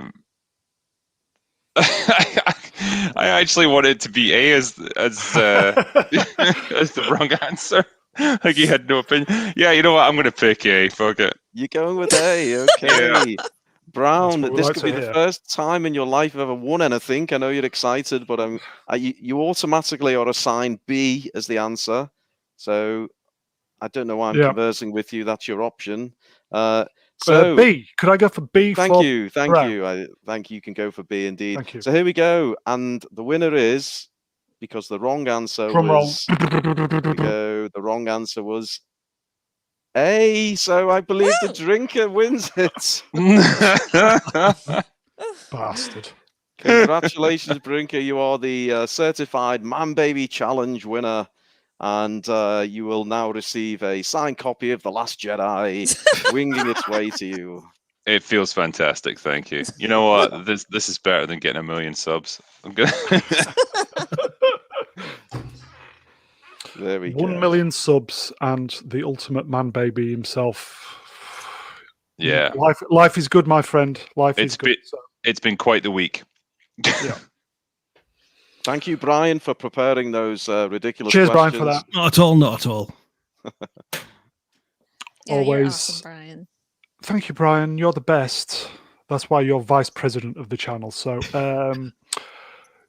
actually want it to be A as as the wrong answer. Like he had no opinion. Yeah, you know what? I'm going to pick A. Fuck it. You're going with A, okay. Brown, That's what we this like could to be the hear. first time in your life you've ever won anything. I know you're excited, but you automatically are assigned B as the answer. So I don't know why I'm Yeah. conversing with you. That's your option. So B. Could I go for B? thank for you. Brown? I thank you. You can go for B indeed. Thank you. So here we go. And the winner is, because the wrong answer Drum roll. was... Here we go. The wrong answer was A. So I believe the Woo! Drinker wins it. Bastard. Congratulations, Brinker. You are the certified Man Baby Challenge winner. And you will now receive a signed copy of The Last Jedi winging its way to you. It feels fantastic. Thank you. You know what? This is better than getting 1 million subs. I'm good. There we go. 1 million subs and the ultimate man baby himself. Yeah. Life is good, my friend. Life It's is good. It's been quite the week. Yeah. Thank you, Brian, for preparing those ridiculous Cheers, Brian, questions. for that. Not at all. Not at all. Yeah, Always. you're awesome, Brian. Thank you, Brian. You're the best. That's why you're vice president of the channel. So,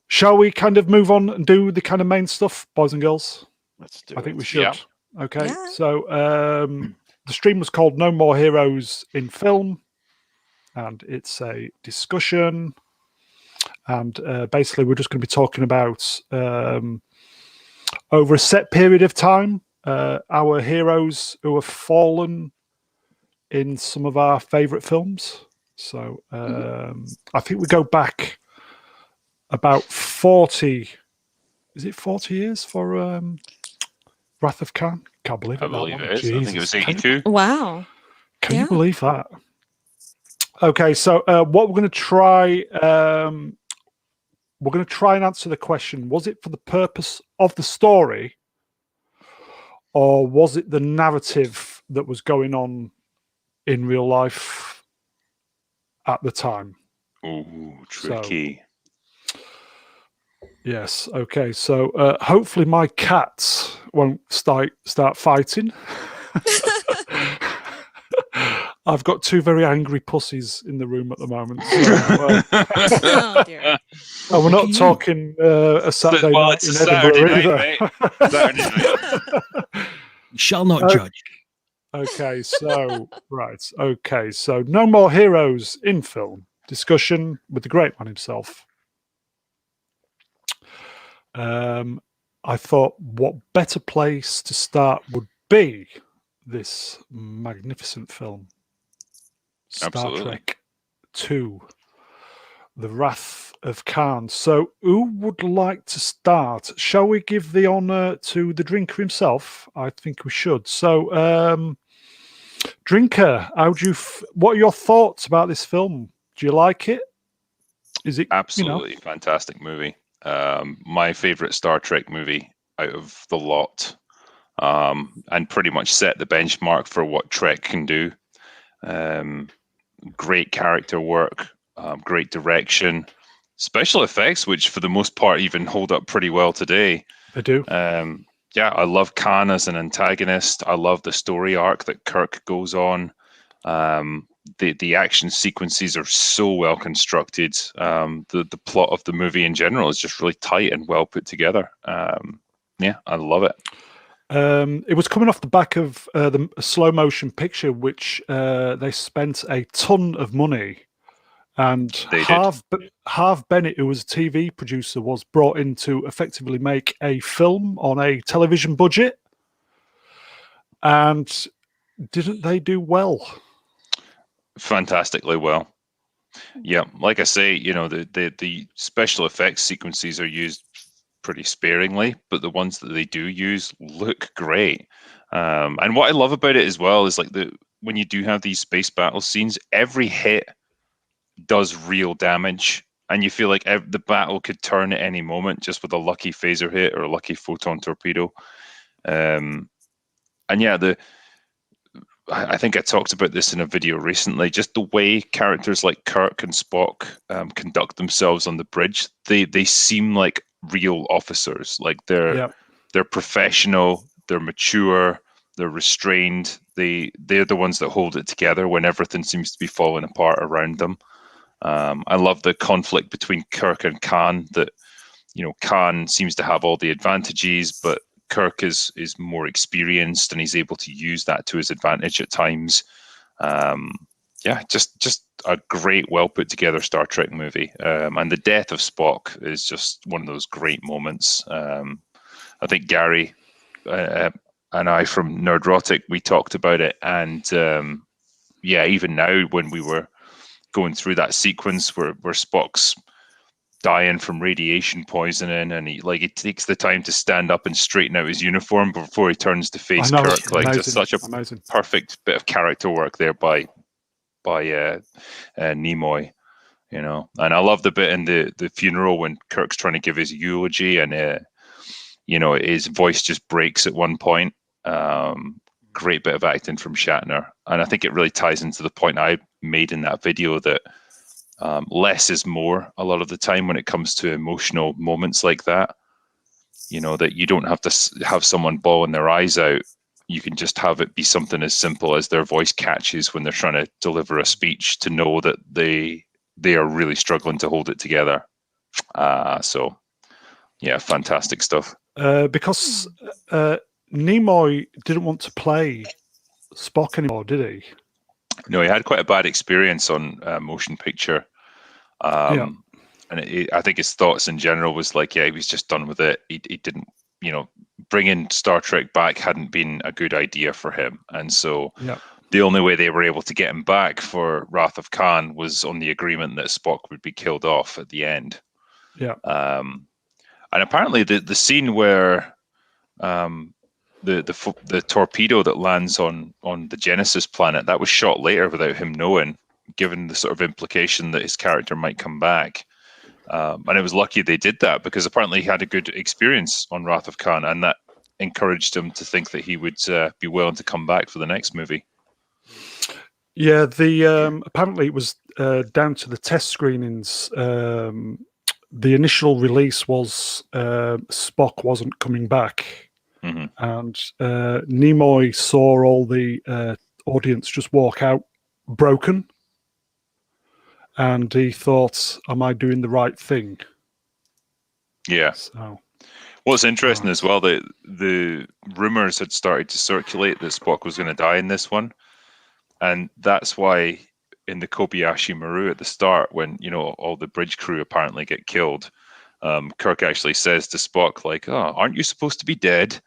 shall we kind of move on and do the kind of main stuff, boys and girls? Let's do I think it. we should. Yeah. Okay. Yeah. So, the stream was called No More Heroes in Film, and it's a discussion. And basically, we're just going to be talking about over a set period of time, our heroes who have fallen in some of our favorite films. So I think we go back about 40. Is it 40 years for Wrath of Khan. Can't believe it. I believe that it one. is. I think it was Jesus. 82. Wow. Can Yeah. you believe that? Okay, so what we're going to try, and answer the question: was it for the purpose of the story, or was it the narrative that was going on in real life at the time? Ooh, tricky. Yes. Okay. So hopefully my cats won't start fighting. I've got two very angry pussies in the room at the moment. So, Oh dear. and we're not talking a Saturday well, night it's in a Edinburgh Saturday either. night, mate. Saturday night. Shall not Okay. judge. Okay, so right. Okay, so no more heroes in film discussion with the great man himself. I thought, what better place to start would be this magnificent film, Star Absolutely. Trek II, The Wrath of Khan. So, who would like to start? Shall we give the honour to the drinker himself? I think we should. So, drinker, what are your thoughts about this film? Do you like it? Is it Absolutely fantastic movie. My favorite Star Trek movie out of the lot, and pretty much set the benchmark for what Trek can do. Great character work, great direction, special effects, which for the most part even hold up pretty well today. They do. Yeah, I love Khan as an antagonist. I love the story arc that Kirk goes on. The action sequences are so well constructed. The plot of the movie in general is just really tight and well put together. Yeah, I love it. It was coming off the back of the slow motion picture, which they spent a ton of money. And Harv Bennett, who was a TV producer, was brought in to effectively make a film on a television budget. And didn't they do well? Fantastically well. Yeah, like I say, the special effects sequences are used pretty sparingly, but the ones that they do use look great. And what I love about it as well is when you do have these space battle scenes, every hit does real damage, and you feel like the battle could turn at any moment just with a lucky phaser hit or a lucky photon torpedo. And yeah, I think I talked about this in a video recently. Just the way characters like Kirk and Spock conduct themselves on the bridge, they seem like real officers. Like they're professional, they're mature, they're restrained. They're the ones that hold it together when everything seems to be falling apart around them. I love the conflict between Kirk and Khan. That Khan seems to have all the advantages, but Kirk is more experienced and he's able to use that to his advantage at times. Yeah, just a great, well put together Star Trek movie. And the death of Spock is just one of those great moments. I think Gary and I from Nerdrotic, we talked about it, and yeah, even now when we were going through that sequence where Spock's dying from radiation poisoning, and he takes the time to stand up and straighten out his uniform before he turns to face Kirk. Like, just such a perfect bit of character work there by Nimoy, and I love the bit in the funeral when Kirk's trying to give his eulogy, and his voice just breaks at one point. Great bit of acting from Shatner, and I think it really ties into the point I made in that video that less is more a lot of the time when it comes to emotional moments like that. That you don't have to have someone bawling their eyes out. You can just have it be something as simple as their voice catches when they're trying to deliver a speech, to know that they are really struggling to hold it together. So yeah, fantastic stuff. Because Nimoy didn't want to play Spock anymore, did he? No, he had quite a bad experience on motion picture. And I think his thoughts in general was like, yeah, he was just done with it. He didn't, bringing Star Trek back hadn't been a good idea for him. And so the only way they were able to get him back for Wrath of Khan was on the agreement that Spock would be killed off at the end. Yeah. And apparently the scene where the torpedo that lands on the Genesis planet, that was shot later without him knowing, given the sort of implication that his character might come back. And it was lucky they did that, because apparently he had a good experience on Wrath of Khan, and that encouraged him to think that he would be willing to come back for the next movie. Yeah, the apparently it was down to the test screenings. The initial release was Spock wasn't coming back, Mm-hmm. and Nimoy saw all the audience just walk out broken, and he thought, "Am I doing the right thing?" Yeah. So, What's interesting as well, that the rumors had started to circulate that Spock was going to die in this one, and that's why in the Kobayashi Maru at the start, when all the bridge crew apparently get killed, Kirk actually says to Spock, like, "Oh, aren't you supposed to be dead?"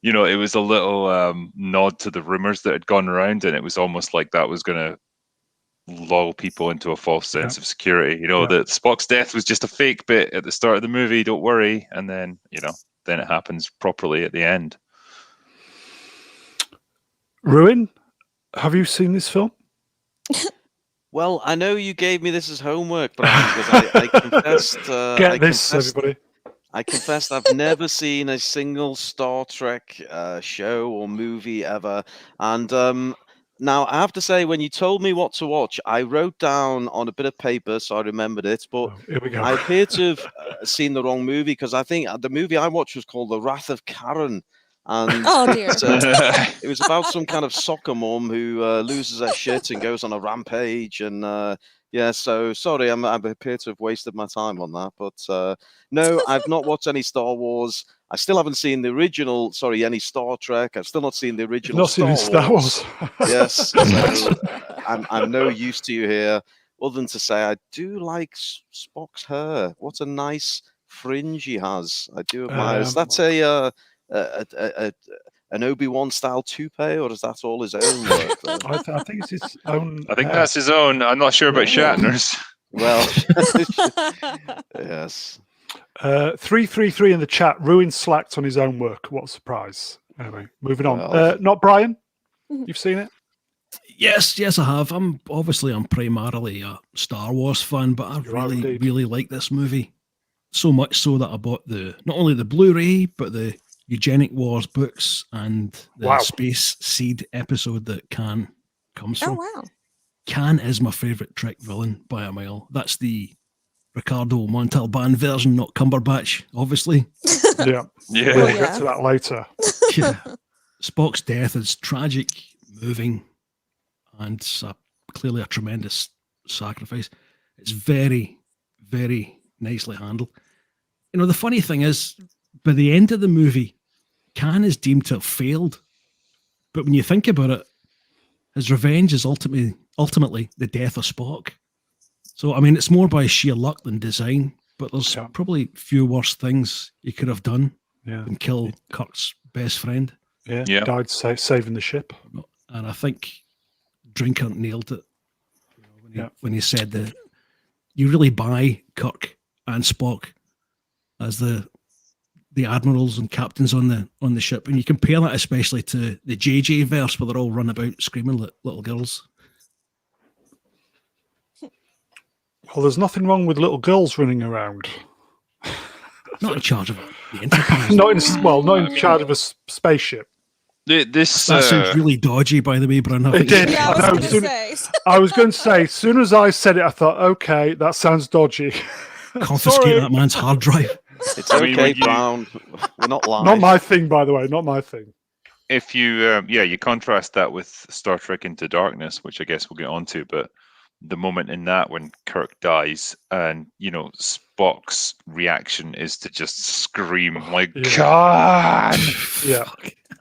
It was a little nod to the rumors that had gone around, and it was almost like that was going to lull people into a false sense of security. That Spock's death was just a fake bit at the start of the movie. Don't worry, and then then it happens properly at the end. Ruin, have you seen this film? Well, I know you gave me this as homework, Brian, because I confessed. Everybody. I confessed I've never seen a single Star Trek show or movie ever. And now I have to say, when you told me what to watch, I wrote down on a bit of paper, so I remembered it. But Here we go. I appear to have seen the wrong movie, because I think the movie I watched was called The Wrath of Karen. And Oh dear. it was about some kind of soccer mom who loses her shit and goes on a rampage. And so sorry, I appear to have wasted my time on that. But no, I've not watched any Star Wars. I still haven't seen the original. Sorry, any Star Trek. I've still not seen the original. Not seen Star Wars. Yes, so I'm no use to you here, other than to say I do like Spock's hair. What a nice fringe he has. I do admire. Is that an Obi-Wan style toupee, or is that all his own work? I think it's his own. I think that's his own. I'm not sure about Shatner's. Well, yes. 333 in the chat. Ruin slacked on his own work. What a surprise. Anyway, moving on. Well. Not Brian. You've seen it? Yes, I have. I'm primarily a Star Wars fan, but I really like this movie. So much so that I bought not only the Blu-ray, but the Eugenic Wars books and the Space Seed episode that Khan comes from. Oh wow. Khan is my favourite Trek villain by a mile. That's the Ricardo Montalban version, not Cumberbatch, obviously. Yeah. We'll get to that later. Yeah. Spock's death is tragic, moving, and clearly a tremendous sacrifice. It's very, very nicely handled. The funny thing is, by the end of the movie, Khan is deemed to have failed. But when you think about it, his revenge is ultimately the death of Spock. So, I mean, it's more by sheer luck than design, but there's probably few worse things he could have done than kill Kirk's best friend. Yeah. Died saving the ship. And I think Drinker nailed it when he said that you really buy Kirk and Spock as the admirals and captains on the ship, and you compare that especially to the JJ verse where they're all run about screaming like little girls. Well, there's nothing wrong with little girls running around. Not in charge of the Enterprise. not in charge of a spaceship. That sounds really dodgy, by the way, Brian. It did. Yeah, I was going to say, as soon as I said it, I thought, okay, that sounds dodgy. Confiscate that man's hard drive. It's okay, Brown. We're not live. Not my thing, by the way. Not my thing. If you, you contrast that with Star Trek Into Darkness, which I guess we'll get onto, but the moment in that when Kirk dies and, Spock's reaction is to just scream like, God! Yeah.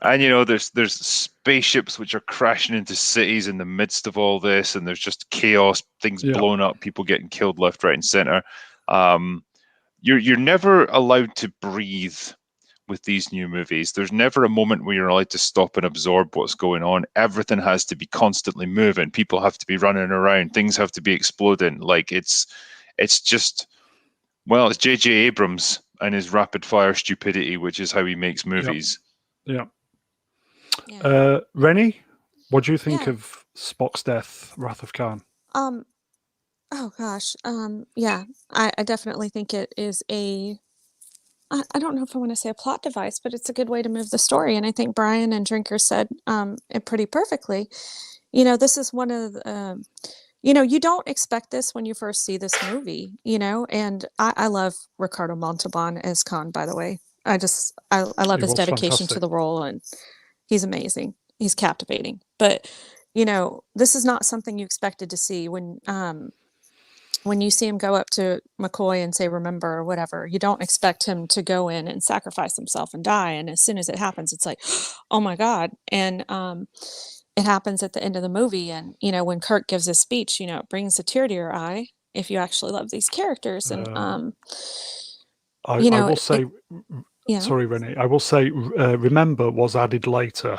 And, there's spaceships which are crashing into cities in the midst of all this, and there's just chaos, things blown up, people getting killed left, right, and center. You're never allowed to breathe with these new movies. There's never a moment where you're allowed to stop and absorb what's going on. Everything has to be constantly moving. People have to be running around. Things have to be exploding. Like it's just, it's J.J. Abrams and his rapid fire stupidity, which is how he makes movies. Yeah. Yeah. Rennie, what do you think Yeah. of Spock's death, Wrath of Khan? Um, oh gosh. Yeah, I definitely think it is I don't know if I want to say a plot device, but it's a good way to move the story. And I think Brian and Drinker said it pretty perfectly. This is one of the, you don't expect this when you first see this movie, and I love Ricardo Montalban as Khan, by the way. I love He his was dedication to fantastic. the role, and he's amazing. He's captivating. But, this is not something you expected to see when you see him go up to McCoy and say, remember, or whatever. You don't expect him to go in and sacrifice himself and die. And as soon as it happens, it's like, oh my God. And it happens at the end of the movie. And, when Kirk gives his speech, it brings a tear to your eye if you actually love these characters. And, I will say, yeah. sorry, Rennie, I will say, remember was added later.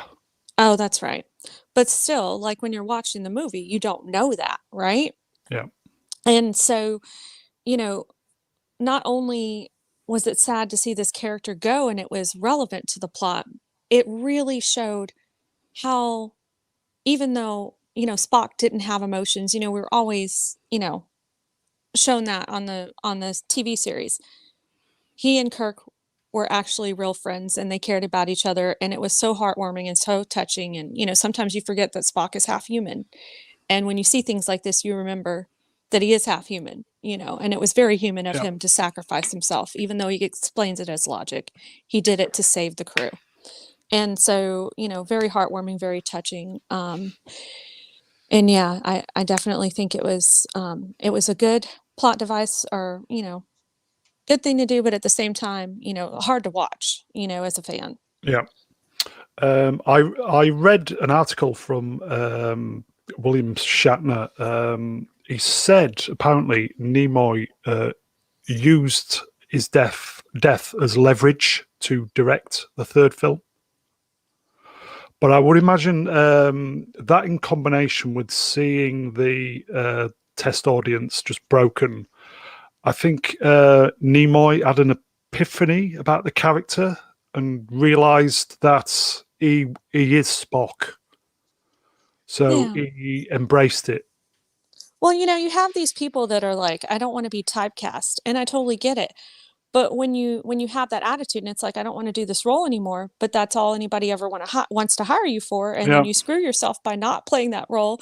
Oh, that's right. But still, like when you're watching the movie, you don't know that, right? Yeah. And so, not only was it sad to see this character go and it was relevant to the plot, it really showed how, even though, Spock didn't have emotions, we were always, shown that on the TV series. He and Kirk were actually real friends and they cared about each other. And it was so heartwarming and so touching. And, sometimes you forget that Spock is half human. And when you see things like this, you remember that he is half human, and it was very human of Yeah. him to sacrifice himself, even though he explains it as logic. He did it to save the crew. And so, very heartwarming, very touching. And yeah, I definitely think it was a good plot device, or, good thing to do, but at the same time, hard to watch, as a fan. Yeah. I read an article from William Shatner. He said apparently Nimoy used his death as leverage to direct the third film. But I would imagine that in combination with seeing the test audience just broken, I think Nimoy had an epiphany about the character and realized that he is Spock. So Yeah. he embraced it. Well, you have these people that are like, I don't want to be typecast, and I totally get it. But when you have that attitude and it's like, I don't want to do this role anymore, but that's all anybody ever wants to hire you for, and then Yeah. you screw yourself by not playing that role.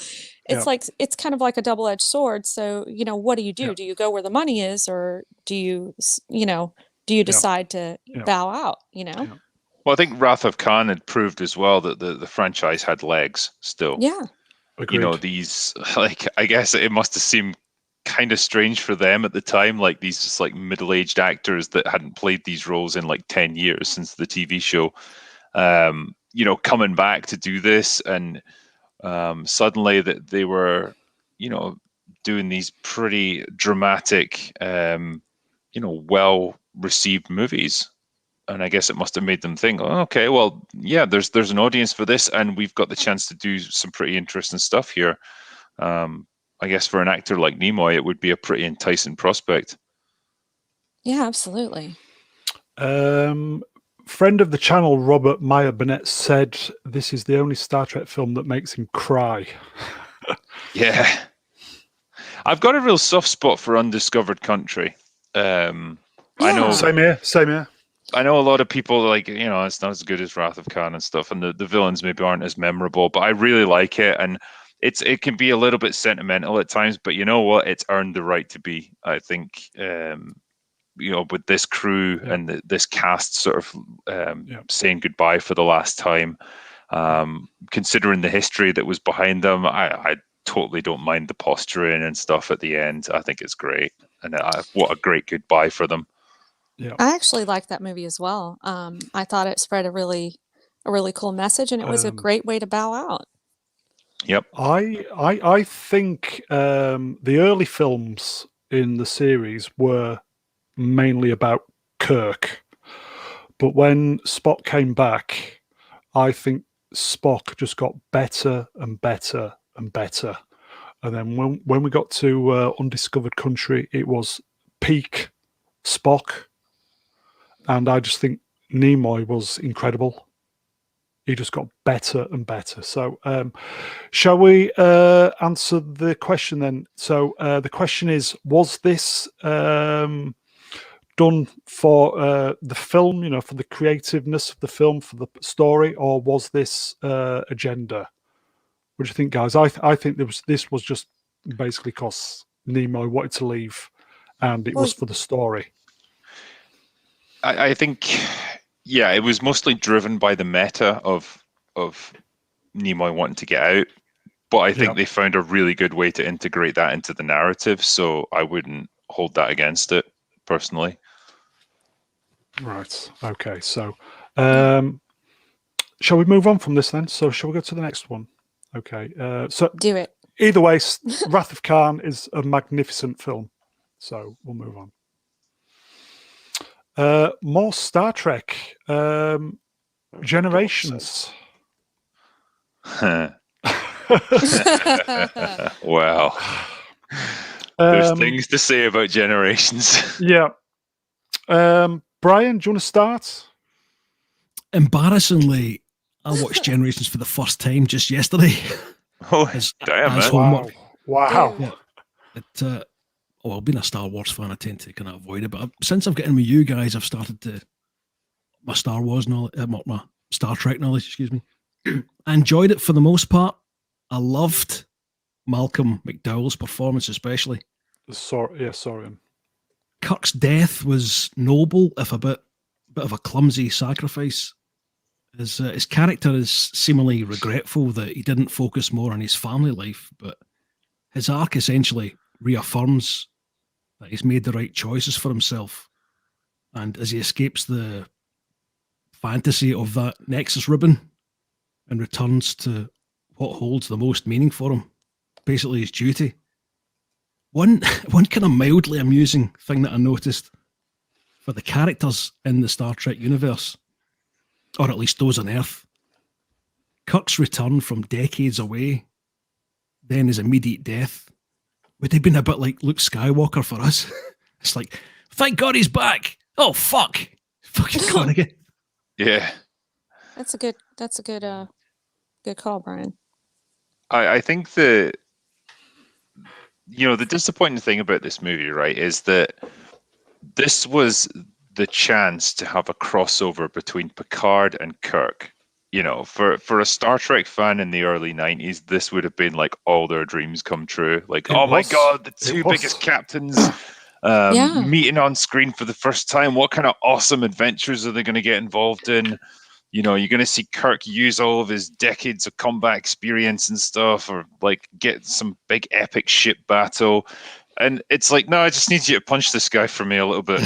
It's Yeah. like, it's kind of like a double-edged sword. So, what do you do? Yeah. Do you go where the money is, or do you decide to Yeah. bow out, Yeah. Well, I think Wrath of Khan had proved as well that the franchise had legs still. Yeah. Agreed. These, like, I guess it must have seemed kind of strange for them at the time, like these just like middle-aged actors that hadn't played these roles in like 10 years since the TV show, coming back to do this, and suddenly that they were, doing these pretty dramatic, well-received movies. And I guess it must have made them think, oh, okay, well, yeah, there's an audience for this, and we've got the chance to do some pretty interesting stuff here. I guess for an actor like Nimoy, it would be a pretty enticing prospect. Yeah, absolutely. Friend of the channel, Robert Meyer Burnett, said this is the only Star Trek film that makes him cry. Yeah. I've got a real soft spot for Undiscovered Country. I know. Same here. I know a lot of people like, it's not as good as Wrath of Khan and stuff, and the villains maybe aren't as memorable, but I really like it, and it can be a little bit sentimental at times, but you know what? It's earned the right to be, I think, with this crew and this cast sort of saying goodbye for the last time, considering the history that was behind them, I totally don't mind the posturing and stuff at the end. I think it's great, and what a great goodbye for them. Yeah. I actually liked that movie as well. I thought it spread a really cool message, and it was a great way to bow out. Yep. I think the early films in the series were mainly about Kirk, but when Spock came back, I think Spock just got better and better and better. And then when we got to Undiscovered Country, it was peak Spock. And I just think Nimoy was incredible. he just got better and better. So, shall we answer the question then? So, the question is: was this done for the film? You know, for the creativeness of the film, for the story, or was this agenda? What do you think, guys? I think this was just basically because Nimoy wanted to leave, and it was for the story. I think, yeah, it was mostly driven by the meta of Nimoy wanting to get out, but I think they found a really good way to integrate that into the narrative, so I wouldn't hold that against it personally. Right. Okay. So, shall we move on from this then? So, shall we go to the next one? Okay. So, Do it. either way, Wrath of Khan is a magnificent film. So, we'll move on. More Star Trek. Generations. Wow. There's things to say about Generations. Yeah. Brian, do you want to start? Embarrassingly, I watched Generations for the first time just yesterday. Oh, as damn, man. homework. Wow. Yeah. Well, being a Star Wars fan, I tend to kind of avoid it. But since I've gotten with you guys, I've started to my Star Wars knowledge, my Star Trek knowledge. Excuse me. I enjoyed it for the most part. I loved Malcolm McDowell's performance, especially. Sorry. Kirk's death was noble, if a bit of a clumsy sacrifice. His character is seemingly regretful that he didn't focus more on his family life, but his arc essentially reaffirms that he's made the right choices for himself. And as he escapes the fantasy of that Nexus ribbon and returns to what holds the most meaning for him, basically his duty. One kind of mildly amusing thing that I noticed for the characters in the Star Trek universe, or at least those on Earth, Kirk's return from decades away, then his immediate death, would have been a bit like Luke Skywalker for us. It's like, thank God he's back. Oh, fuck. Fucking gone again. Yeah. That's a good call, Brian. I think the disappointing thing about this movie, right, is that this was the chance to have a crossover between Picard and Kirk. You know, for a Star Trek fan in the early 90s, this would have been like all their dreams come true. Like, my God, the two biggest captains meeting on screen for the first time. What kind of awesome adventures are they going to get involved in? You know, you're going to see Kirk use all of his decades of combat experience and stuff, or like get some big epic ship battle. And it's like, no, I just need you to punch this guy for me a little bit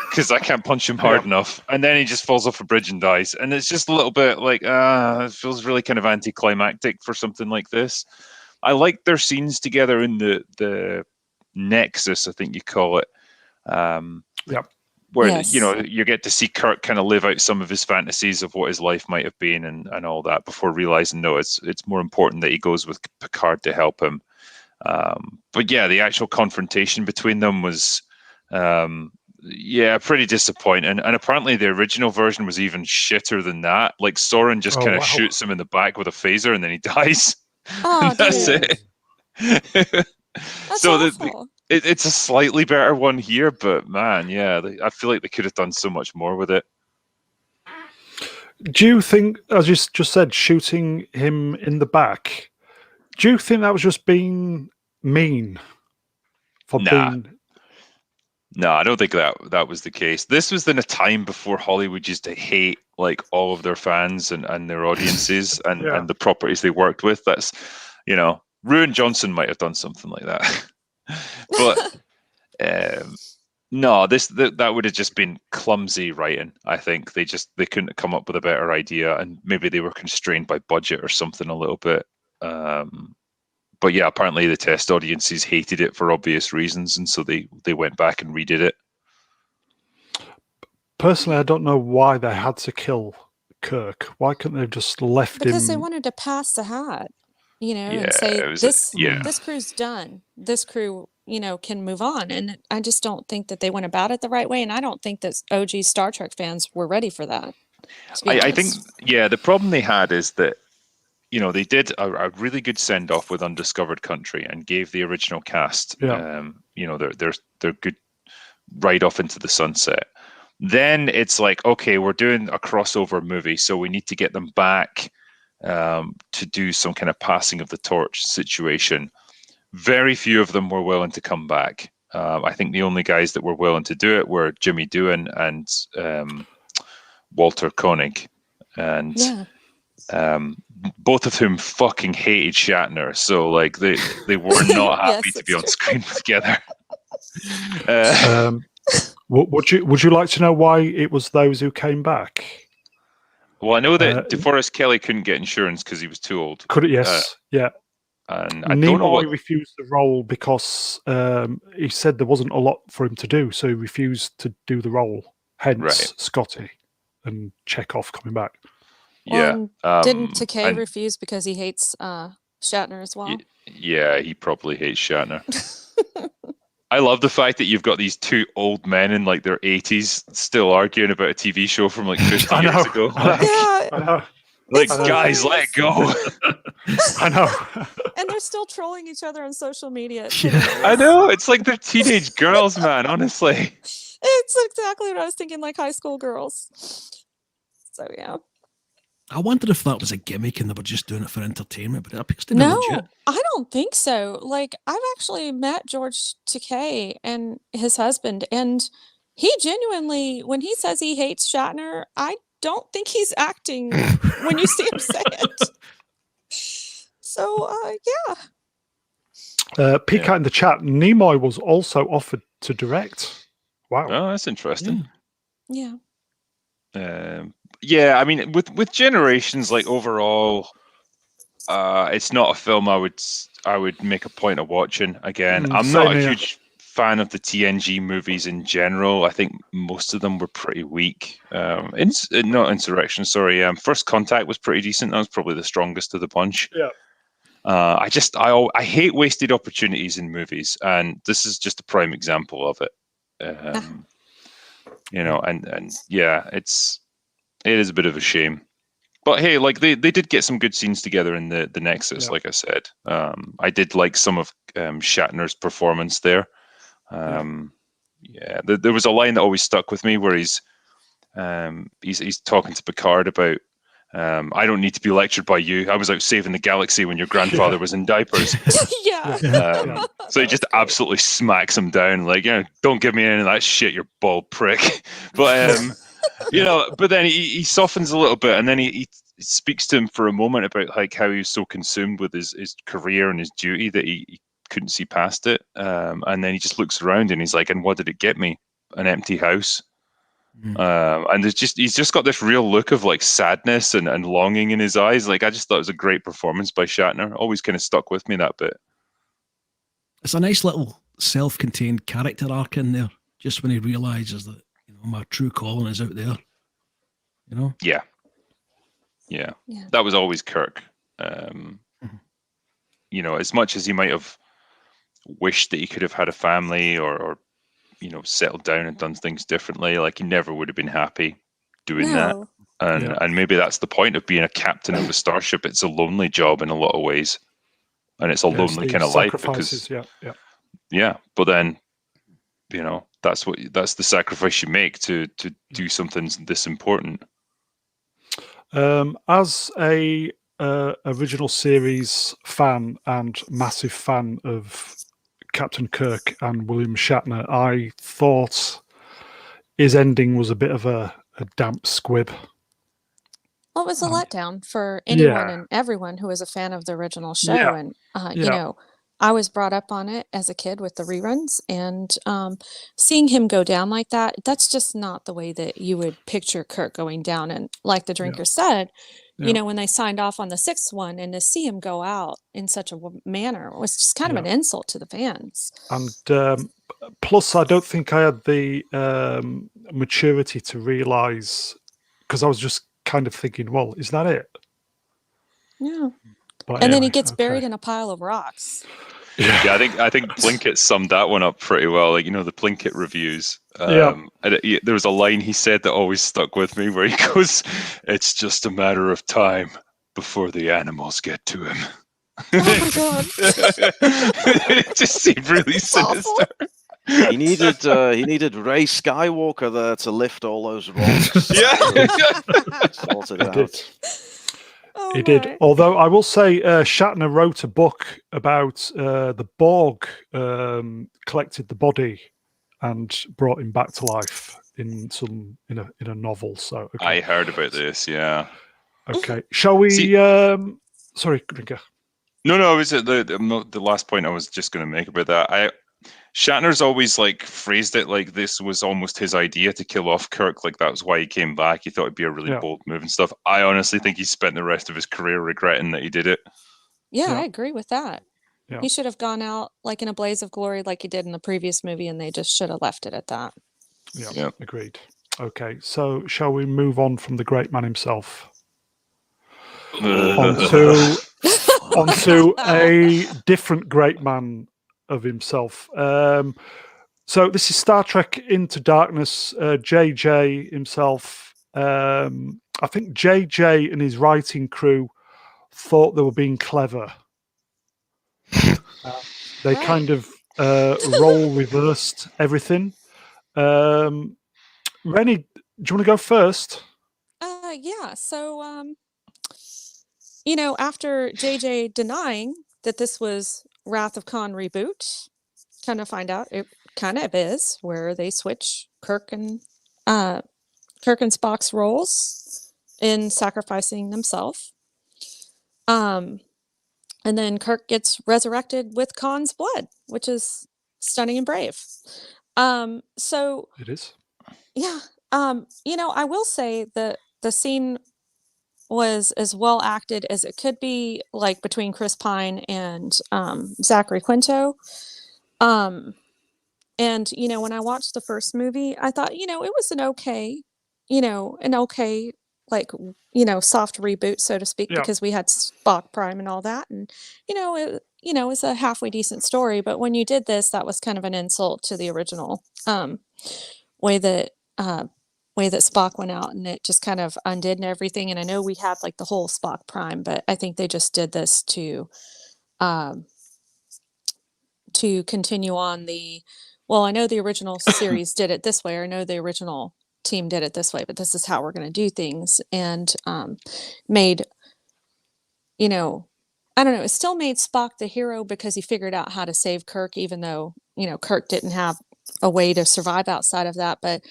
because I can't punch him hard enough. And then he just falls off a bridge and dies. And it's just a little bit like, it feels really kind of anticlimactic for something like this. I like their scenes together in the Nexus, I think you call it. Where, you get to see Kirk kind of live out some of his fantasies of what his life might have been and all that before realizing, no, it's more important that he goes with Picard to help him. But yeah, the actual confrontation between them was, pretty disappointing. And apparently the original version was even shitter than that. Like Soren just kind of shoots him in the back with a phaser and then he dies. Oh, that's it. That's awful. It's a slightly better one here, but man, I feel like they could have done so much more with it. Do you think, as you just said, shooting him in the back, do you think that was just being mean? No, I don't think that was the case. This was in a time before Hollywood used to hate like all of their fans and their audiences and the properties they worked with. That's, Ruin Johnson might have done something like that. But no, that would have just been clumsy writing. I think they couldn't come up with a better idea, and maybe they were constrained by budget or something a little bit. But yeah, apparently the test audiences hated it for obvious reasons, and so they went back and redid it. Personally, I don't know why they had to kill Kirk. Why couldn't they have just left him? Because they wanted to pass the hat, and say this crew's done. This crew, can move on. And I just don't think that they went about it the right way, and I don't think that OG Star Trek fans were ready for that. To be I think, honest. yeah, the problem they had is that, you know, they did a really good send off with Undiscovered Country and gave the original cast, Yeah. you know, they're good right off into the sunset. Then it's like, okay, we're doing a crossover movie, so we need to get them back to do some kind of passing of the torch situation. Very few of them were willing to come back. I think the only guys that were willing to do it were Jimmy Doohan and Walter Koenig, and Yeah. both of whom fucking hated Shatner. So like they were not happy Yes, to be that's on true. screen together. Would you like to know why it was those who came back? Well, I know that DeForest Kelly couldn't get insurance because he was too old. Could it? Yes. Yeah. And I don't know what. Nimoy refused the role because he said there wasn't a lot for him to do, so he refused to do the role. Hence, Right. Scotty and Chekhov coming back. Yeah. Well, didn't Takei and- refuse because he hates Shatner as well? Yeah, he probably hates Shatner. I love the fact that you've got these two old men in like their 80s still arguing about a TV show from like 50 I know. years ago. Like, Yeah, I know. like It's so guys, let it go. I know. and they're still trolling each other on social media. It's Yeah. hilarious. I know. It's like they're teenage girls, man, honestly. It's exactly what I was thinking, like high school girls. So yeah. I wonder if that was a gimmick and they were just doing it for entertainment, but it appears to be No, legit. I don't think so. Like I've actually met George Takei and his husband, and he genuinely, when he says he hates Shatner, I don't think he's acting when you see him say it. So yeah. Pika in the chat, Nimoy was also offered to direct. Wow. Oh, that's interesting. Yeah. Yeah, I mean, with Generations, like overall, it's not a film I would make a point of watching again. I'm not a same here. huge fan of the TNG movies in general. I think most of them were pretty weak. Not Insurrection, sorry. First Contact was pretty decent. That was probably the strongest of the bunch. Yeah. I hate wasted opportunities in movies, and this is just a prime example of it. You know, and yeah, it is a bit of a shame. But hey, like they did get some good scenes together in the Nexus, Yeah. like I said. I did like some of Shatner's performance there. Yeah, there was a line that always stuck with me where he's talking to Picard about I don't need to be lectured by you. I was out saving the galaxy when your grandfather was in diapers. Yeah. So he just absolutely smacks him down, like, you know, don't give me any of that shit, you bald prick. But you know, but then he softens a little bit, and then he speaks to him for a moment about like how he was so consumed with his career and his duty that he couldn't see past it. And then he just looks around and he's like, and what did it get me? An empty house. And he's just got this real look of like sadness and longing in his eyes. Like, I just thought it was a great performance by Shatner. Always kind of stuck with me, that bit. It's a nice little self-contained character arc in there, just when he realizes that, you know, my true calling is out there. You know? Yeah. That was always Kirk. You know, as much as he might have wished that he could have had a family or you know, settled down and done things differently, like he never would have been happy doing that. No. And maybe that's the point of being a captain of a starship. It's a lonely job in a lot of ways, and it's a lonely kind of life because but then, you know, that's the sacrifice you make to do something this important. As a original series fan and massive fan of Captain Kirk and William Shatner, I thought his ending was a bit of a damp squib. Well, it was a letdown for anyone Yeah. and everyone who was a fan of the original show. Yeah. And, Yeah. you know, I was brought up on it as a kid with the reruns, and seeing him go down like that, that's just not the way that you would picture Kirk going down. And like the drinker said, Yeah. you know, when they signed off on the sixth one, and to see him go out in such a manner was just kind of Yeah. an insult to the fans. And plus, I don't think I had the maturity to realise, because I was just kind of thinking, well, is that it? Yeah. But And then anyway, he gets okay. buried in a pile of rocks. Yeah, I think Plinkett summed that one up pretty well. Like, the Plinkett reviews. And there was a line he said that always stuck with me, where he goes, "It's just a matter of time before the animals get to him." Oh my god. It just seemed really It's awful. sinister. He needed Ray Skywalker there to lift all those rocks. Yeah. Sorted He it did. out. Oh He did. my. Although I will say, Shatner wrote a book about the Borg collected the body and brought him back to life in a novel. So okay. I heard about this. Yeah. Okay. Shall we? See- Sorry, Grinker. No. Is it the last point I was just going to make about that? Shatner's always like phrased it like this was almost his idea to kill off Kirk. Like that was why he came back. He thought it'd be a really bold move and stuff. I honestly think he spent the rest of his career regretting that he did it. Yeah, Yeah. I agree with that. Yeah. He should have gone out like in a blaze of glory like he did in the previous movie, and they just should have left it at that. Yeah. Agreed. Okay. So shall we move on from the great man himself onto a different great man of himself? So this is Star Trek Into Darkness. JJ himself. I think JJ and his writing crew thought they were being clever. They Right. kind of role reversed everything. Rennie, do you want to go first? Yeah. So, after JJ denying that this was Wrath of Khan reboot, kind of find out it kind of is, where they switch Kirk and Spock's roles in sacrificing themselves. And then Kirk gets resurrected with Khan's blood, which is stunning and brave. So It is. yeah, I will say that the scene was as well acted as it could be, like between Chris Pine and Zachary Quinto. And when I watched the first movie, I thought, it was an okay soft reboot, so to speak, Yeah. because we had Spock Prime and all that, and it was a halfway decent story. But when you did this, that was kind of an insult to the original way that Spock went out, and it just kind of undid and everything. And I know we had like the whole Spock Prime, but I think they just did this to continue on the. Well, I know the original series did it this way, or I know the original team did it this way, but this is how we're going to do things, and made, I don't know, it still made Spock the hero because he figured out how to save Kirk, even though, Kirk didn't have a way to survive outside of that. But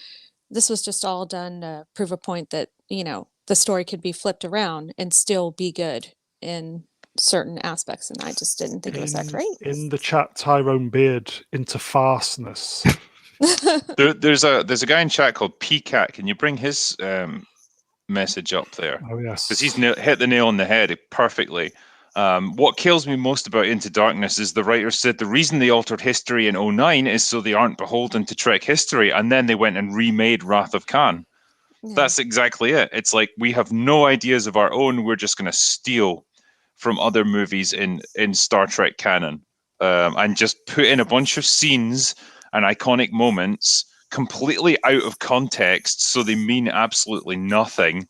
this was just all done to prove a point that, the story could be flipped around and still be good in certain aspects, and I just didn't think it was that great. In the chat, Tyrone Beard into farceness. There's a guy in chat called PCAT. Can you bring his message up there? Oh yes, Because he's hit the nail on the head perfectly. What kills me most about Into Darkness is the writer said the reason they altered history in 2009 is so they aren't beholden to Trek history, and then they went and remade Wrath of Khan. Yeah. That's exactly it. It's like we have no ideas of our own. We're just going to steal from other movies in Star Trek canon, and just put in a bunch of scenes and iconic moments completely out of context, so they mean absolutely nothing,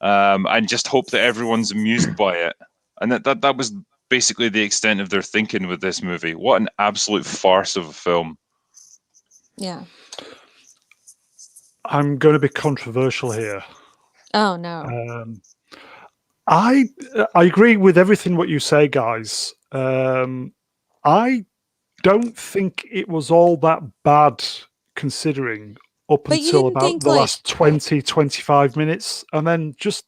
and just hope that everyone's amused by it. And that was basically the extent of their thinking with this movie. What an absolute farce of a film. Yeah. I'm going to be controversial here. Oh no. I agree with everything what you say, guys. I don't think it was all that bad, considering up But you until didn't about think, the like- last 20, 25 minutes, and then just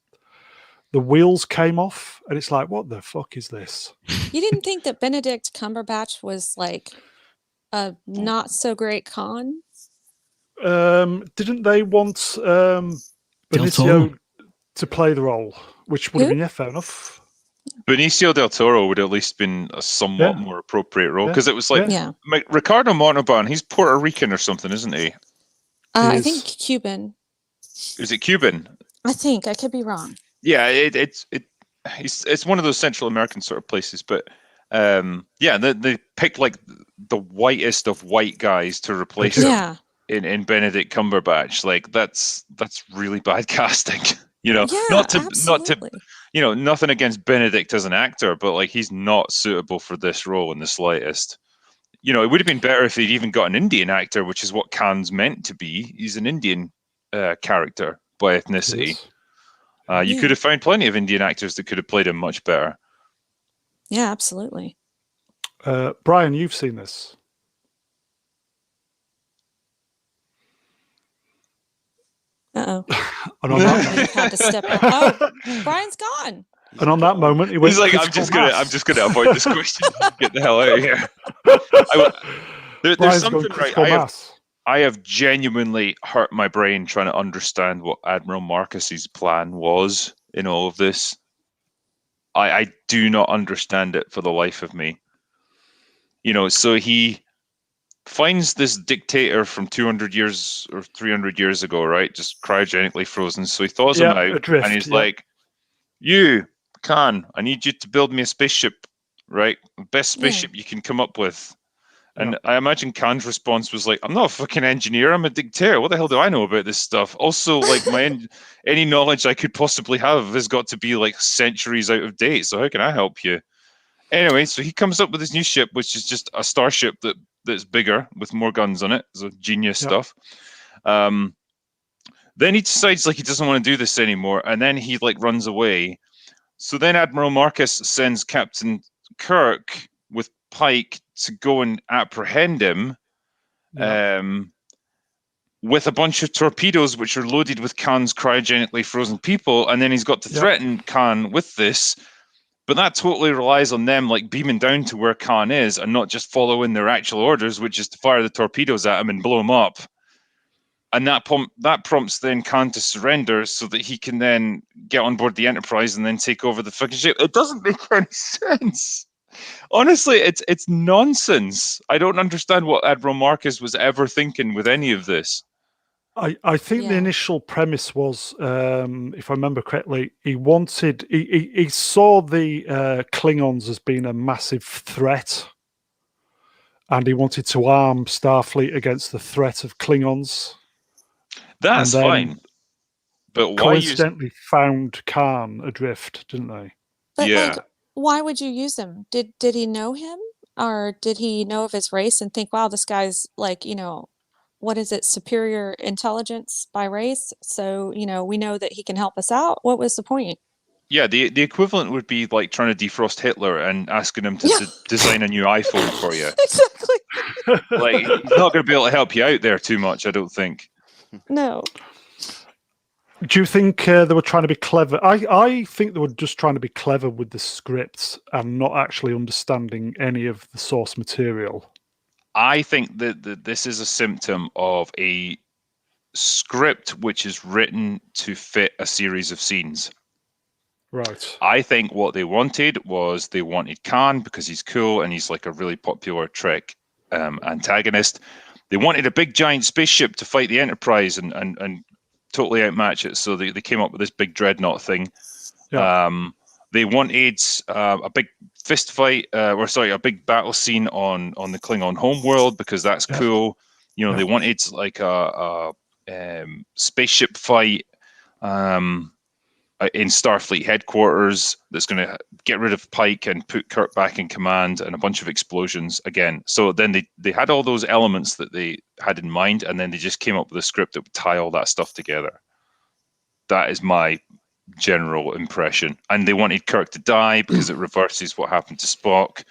the wheels came off, and it's like, what the fuck is this? You didn't think that Benedict Cumberbatch was like a not so great Khan? Didn't they want Del Benicio Toro. to play the role, which would have Who? been fair enough. Benicio del Toro would at least been a somewhat Yeah. more appropriate role, Yeah. because it was like Yeah. Ricardo Montalban. He's Puerto Rican or something, isn't he? I is. think Cuban. Is it Cuban? I think I could be wrong. Yeah, it's one of those Central American sort of places. But Yeah, they picked like the whitest of white guys to replace him Yeah. in Benedict Cumberbatch. Like that's really bad casting. Yeah, not to absolutely. nothing against Benedict as an actor, but like he's not suitable for this role in the slightest. It would have been better if he'd even got an Indian actor, which is what Khan's meant to be. He's an Indian character by ethnicity. You could have found plenty of Indian actors that could have played him much better. Yeah, absolutely. Brian, you've seen this. Uh-oh. And on that, We've had to step out. Oh, Brian's gone. and on that moment, he went. He's like, I'm just gonna avoid this question. Get the hell out of here. There's Brian's something going right. critical mass. I have genuinely hurt my brain trying to understand what Admiral Marcus's plan was in all of this. I do not understand it for the life of me. So he finds this dictator from 200 years or 300 years ago, right? Just cryogenically frozen. So he thaws him out adrift, and he's like, you, Khan, I need you to build me a spaceship, right? Best spaceship you can come up with. And I imagine Khan's response was like, I'm not a fucking engineer, I'm a dictator. What the hell do I know about this stuff? Also, like any knowledge I could possibly have has got to be like centuries out of date. So how can I help you? Anyway, so he comes up with this new ship, which is just a starship that's bigger with more guns on it. So genius stuff. Then he decides like he doesn't want to do this anymore, and then he like runs away. So then Admiral Marcus sends Captain Kirk with Pike to go and apprehend him with a bunch of torpedoes which are loaded with Khan's cryogenically frozen people, and then he's got to threaten Khan with this. But that totally relies on them like beaming down to where Khan is and not just following their actual orders, which is to fire the torpedoes at him and blow him up. And that prompts then Khan to surrender so that he can then get on board the Enterprise and then take over the fucking ship. It doesn't make any sense. Honestly, it's nonsense. I don't understand what Admiral Marcus was ever thinking with any of this. I think the initial premise was, if I remember correctly, he saw the Klingons as being a massive threat, and he wanted to arm Starfleet against the threat of Klingons. That's fine, but why coincidentally found Khan adrift, didn't they? But like, why would you use him? Did he know him, or did he know of his race and think, wow, this guy's like, what is it, superior intelligence by race? So, we know that he can help us out. What was the point? Yeah, the equivalent would be like trying to defrost Hitler and asking him to design a new iPhone for you. Exactly. Like, he's not going to be able to help you out there too much, I don't think. No. Do you think they were trying to be clever? I think they were just trying to be clever with the scripts and not actually understanding any of the source material. I think that this is a symptom of a script which is written to fit a series of scenes. Right. I think what they wanted Khan because he's cool and he's like a really popular Trek antagonist. They wanted a big giant spaceship to fight the Enterprise and totally outmatch it. So they came up with this big dreadnought thing. Yeah. They wanted a big fist fight, a big battle scene on the Klingon homeworld because that's cool. They wanted like a spaceship fight in Starfleet headquarters that's going to get rid of Pike and put Kirk back in command, and a bunch of explosions again. So then they had all those elements that they had in mind, and then they just came up with a script that would tie all that stuff together. That is my general impression. And they wanted Kirk to die because it reverses what happened to Spock.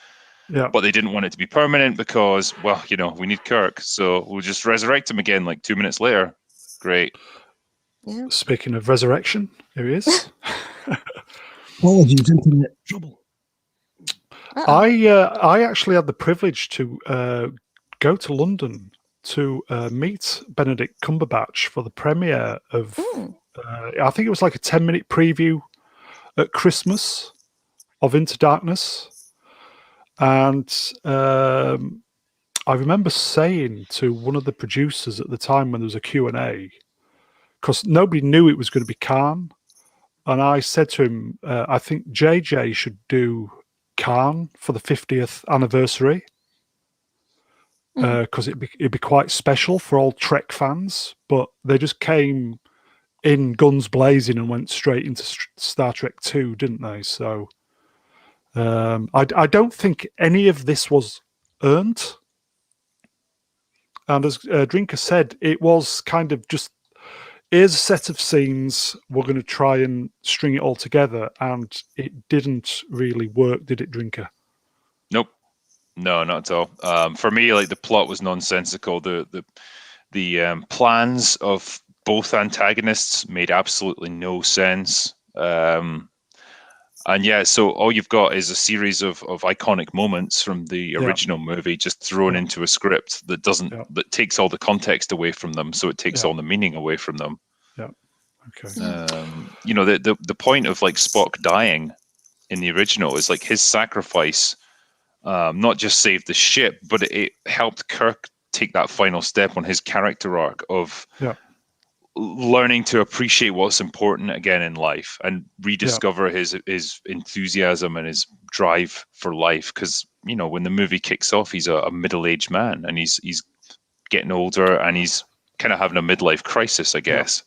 Yeah. But they didn't want it to be permanent because, we need Kirk, so we'll just resurrect him again like 2 minutes later. Great. Yeah. Speaking of resurrection, here he is. Apologies, internet trouble. I actually had the privilege to go to London to meet Benedict Cumberbatch for the premiere of, I think it was like a 10-minute preview at Christmas of Into Darkness. And I remember saying to one of the producers at the time when there was a Q&A, because nobody knew it was going to be Khan. And I said to him, I think JJ should do Cannes for the 50th anniversary because it'd be quite special for all Trek fans. But they just came in guns blazing and went straight into Star Trek 2, didn't they? So I don't think any of this was earned. And as Drinker said, it was kind of just, here's a set of scenes, we're going to try and string it all together. And it didn't really work, did it, Drinker? Nope. No, not at all. For me, like, the plot was nonsensical. The plans of both antagonists made absolutely no sense. And yeah, so all you've got is a series of iconic moments from the original movie just thrown into a script that that takes all the context away from them, so it takes all the meaning away from them. Yeah. Okay. You know, the point of like Spock dying in the original is like his sacrifice not just saved the ship, but it helped Kirk take that final step on his character arc of learning to appreciate what's important again in life and rediscover his enthusiasm and his drive for life. Because, you know, when the movie kicks off, he's a middle-aged man and he's getting older and he's kind of having a midlife crisis, I guess.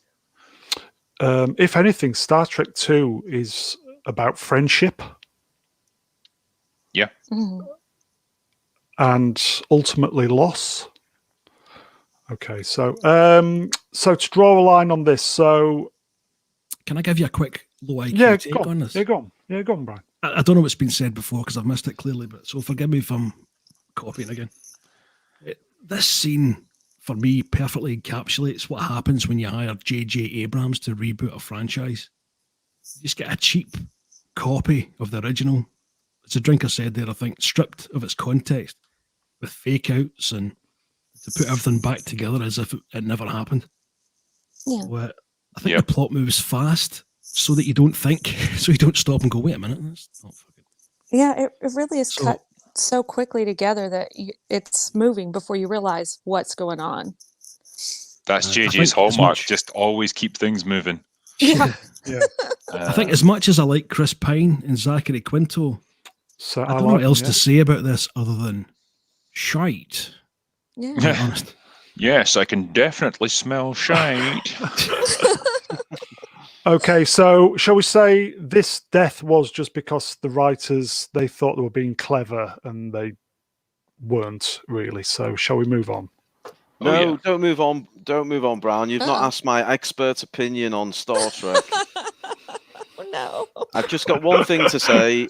If anything, Star Trek 2 is about friendship. Yeah. And ultimately loss. Okay, so to draw a line on this, so can I give you a quick low IQ take on this? Go on, Brian. I don't know what's been said before because I've missed it clearly, but so forgive me if I'm copying again. This scene, for me, perfectly encapsulates what happens when you hire J.J. Abrams to reboot a franchise. You just get a cheap copy of the original. As a Drinker said there, I think, stripped of its context with fake outs and to put everything back together as if it never happened. Yeah. So, I think the plot moves fast so that you don't think, so you don't stop and go, wait a minute, that's not fucking... Yeah, it really is cut so quickly together that it's moving before you realize what's going on. That's JJ's hallmark, just always keep things moving. Yeah. I think as much as I like Chris Pine and Zachary Quinto, so I don't know what else to say about this other than shite. Yeah. Honest. Yes, I can definitely smell shite. Okay, so shall we say this death was just because the writers, they thought they were being clever and they weren't really. So shall we move on? No, don't move on. Don't move on, Brown. You've not asked my expert opinion on Star Trek. Oh, no. I've just got one thing to say.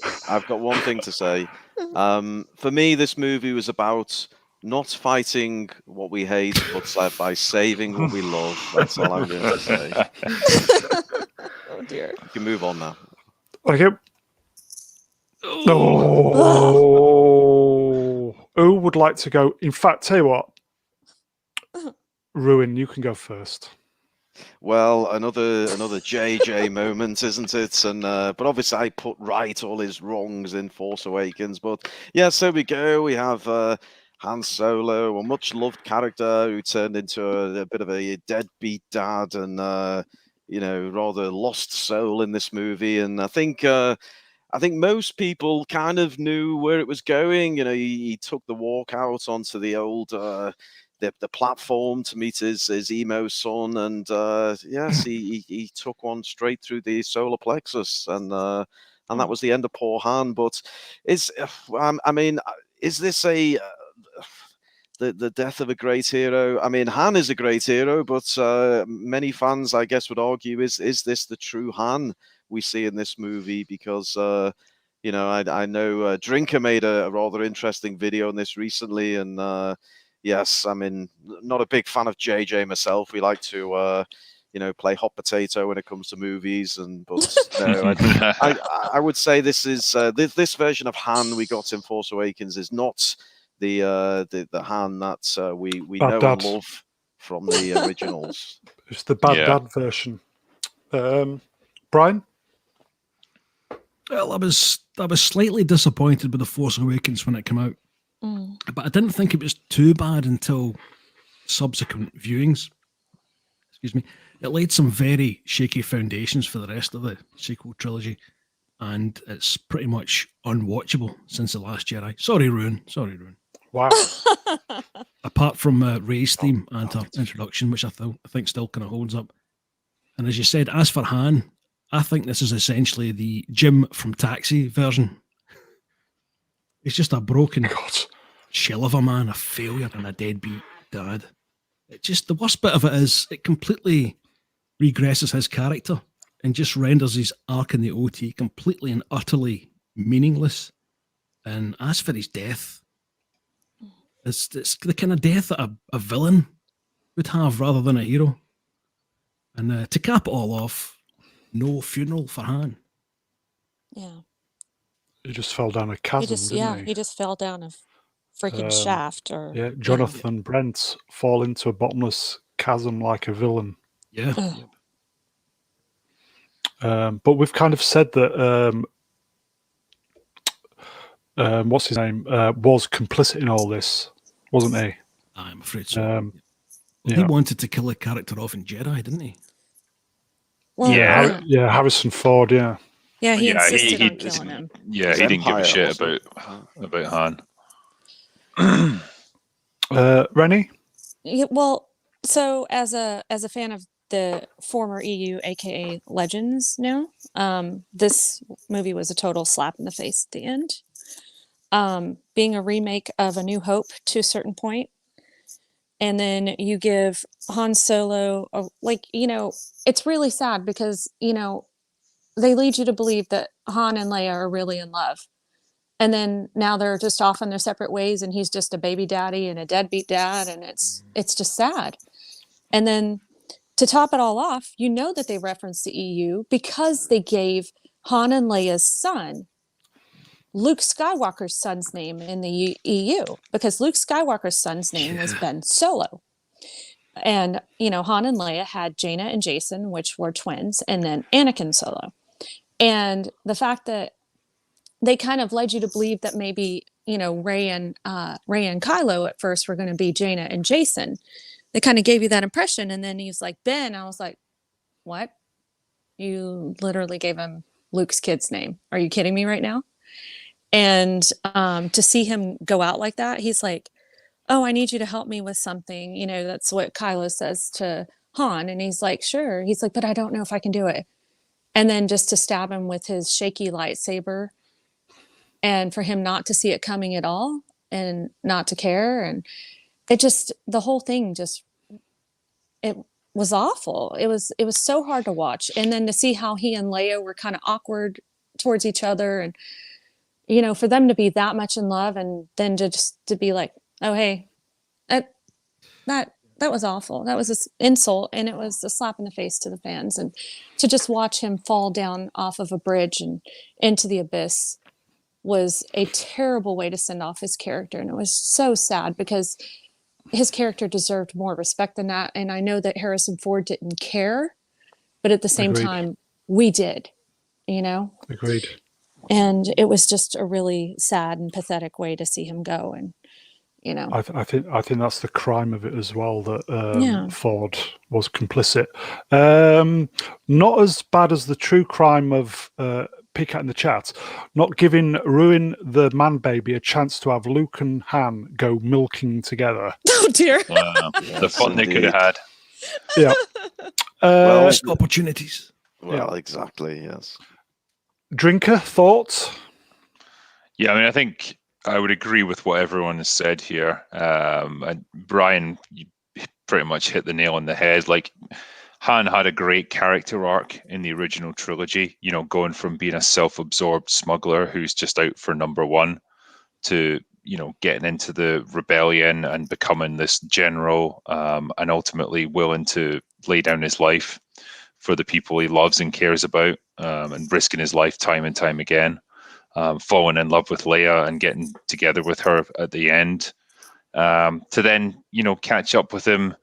For me, this movie was about not fighting what we hate, but by saving what we love. That's all I'm going to say. Oh, dear. You can move on now. Okay. Who would like to go? In fact, tell you what, Ruin, you can go first. Well, another JJ moment, isn't it? And but obviously I put right all his wrongs in Force Awakens. But yes, there we go. We have Han Solo, a much-loved character who turned into a bit of a deadbeat dad and rather lost soul in this movie. And I think most people kind of knew where it was going. You know, he took the walk out onto the old the platform to meet his emo son, and yes, he took one straight through the solar plexus, and that was the end of poor Han. But is this the death of a great hero? I mean, Han is a great hero, but many fans, I guess, would argue, is this the true Han we see in this movie? Because I know Drinker made a rather interesting video on this recently, and yes, I mean, not a big fan of JJ myself. We like to play hot potato when it comes to movies, but no, I would say this is this version of Han we got in Force Awakens is not the Han that we know and love from the originals. It's the bad dad version. Brian? Well, I was slightly disappointed with The Force Awakens when it came out, but I didn't think it was too bad until subsequent viewings. Excuse me. It laid some very shaky foundations for the rest of the sequel trilogy. and it's pretty much unwatchable since The Last Jedi. Sorry, Ruin. Wow. Apart from Rey's theme and her introduction, which I think still kind of holds up. And as you said, as for Han, I think this is essentially the Jim from Taxi version. He's just a broken God. shell of a man, a failure, and a deadbeat dad. It just, the worst bit of it is it completely regresses his character and just renders his arc in the OT completely and utterly meaningless. And as for his death, it's the kind of death that a villain would have rather than a hero. And to cap it all off, no funeral for Han. Yeah. He just fell down a chasm, didn't he? He just fell down a freaking shaft or Yeah, Jonathan Brent fall into a bottomless chasm like a villain. Yeah. But we've kind of said that what's his name was complicit in all this, wasn't he? I'm afraid so. He Yeah. wanted to kill a character off in Jedi, didn't he? Well, Yeah. Yeah, Harrison Ford. Yeah. Yeah, he Yeah, insisted he on killing him. Yeah, His he didn't give a empire shit also. about Han. Rennie. Yeah, well, so as a fan of the former EU, aka Legends, now, this movie was a total slap in the face at the end. Being a remake of A New Hope to a certain point, and then you give Han Solo, it's really sad because they lead you to believe that Han and Leia are really in love. And then now they're just off in their separate ways, and he's just a baby daddy and a deadbeat dad, and it's just sad. And then to top it all off, that they referenced the EU because they gave Han and Leia's son Luke Skywalker's son's name in the EU, because Luke Skywalker's son's name was Ben Solo. And, Han and Leia had Jaina and Jason, which were twins, and then Anakin Solo. And the fact that they kind of led you to believe that maybe, Rey and Kylo at first were going to be Jaina and Jason. They kind of gave you that impression. And then he's like, Ben. I was like, what? You literally gave him Luke's kid's name. Are you kidding me right now? And to see him go out like that, he's like, oh, I need you to help me with something. That's what Kylo says to Han. And he's like, sure. He's like, but I don't know if I can do it. And then just to stab him with his shaky lightsaber, and for him not to see it coming at all and not to care. And the whole thing it was awful. It was so hard to watch. And then to see how he and Leia were kind of awkward towards each other, and, for them to be that much in love, and then to be like, oh, hey, that was awful. That was an insult, and it was a slap in the face to the fans. And to just watch him fall down off of a bridge and into the abyss was a terrible way to send off his character. And it was so sad because his character deserved more respect than that. And I know that Harrison Ford didn't care, but at the same Agreed. time, we did, Agreed. And it was just a really sad and pathetic way to see him go. And, I think that's the crime of it as well, that Ford was complicit. Not as bad as the true crime of Peacock in the chat, not giving Ruin the man baby a chance to have Luke and Han go milking together. oh dear. The fun they could have had. Yeah. Well, Missed opportunities. Well, exactly, yes. Drinker, thoughts? Yeah, I mean, I think I would agree with what everyone has said here. And Brian, you pretty much hit the nail on the head. Like, Han had a great character arc in the original trilogy, going from being a self-absorbed smuggler who's just out for number one to, getting into the rebellion and becoming this general, and ultimately willing to lay down his life for the people he loves and cares about, and risking his life time and time again. Falling in love with Leia and getting together with her at the end, to then catch up with him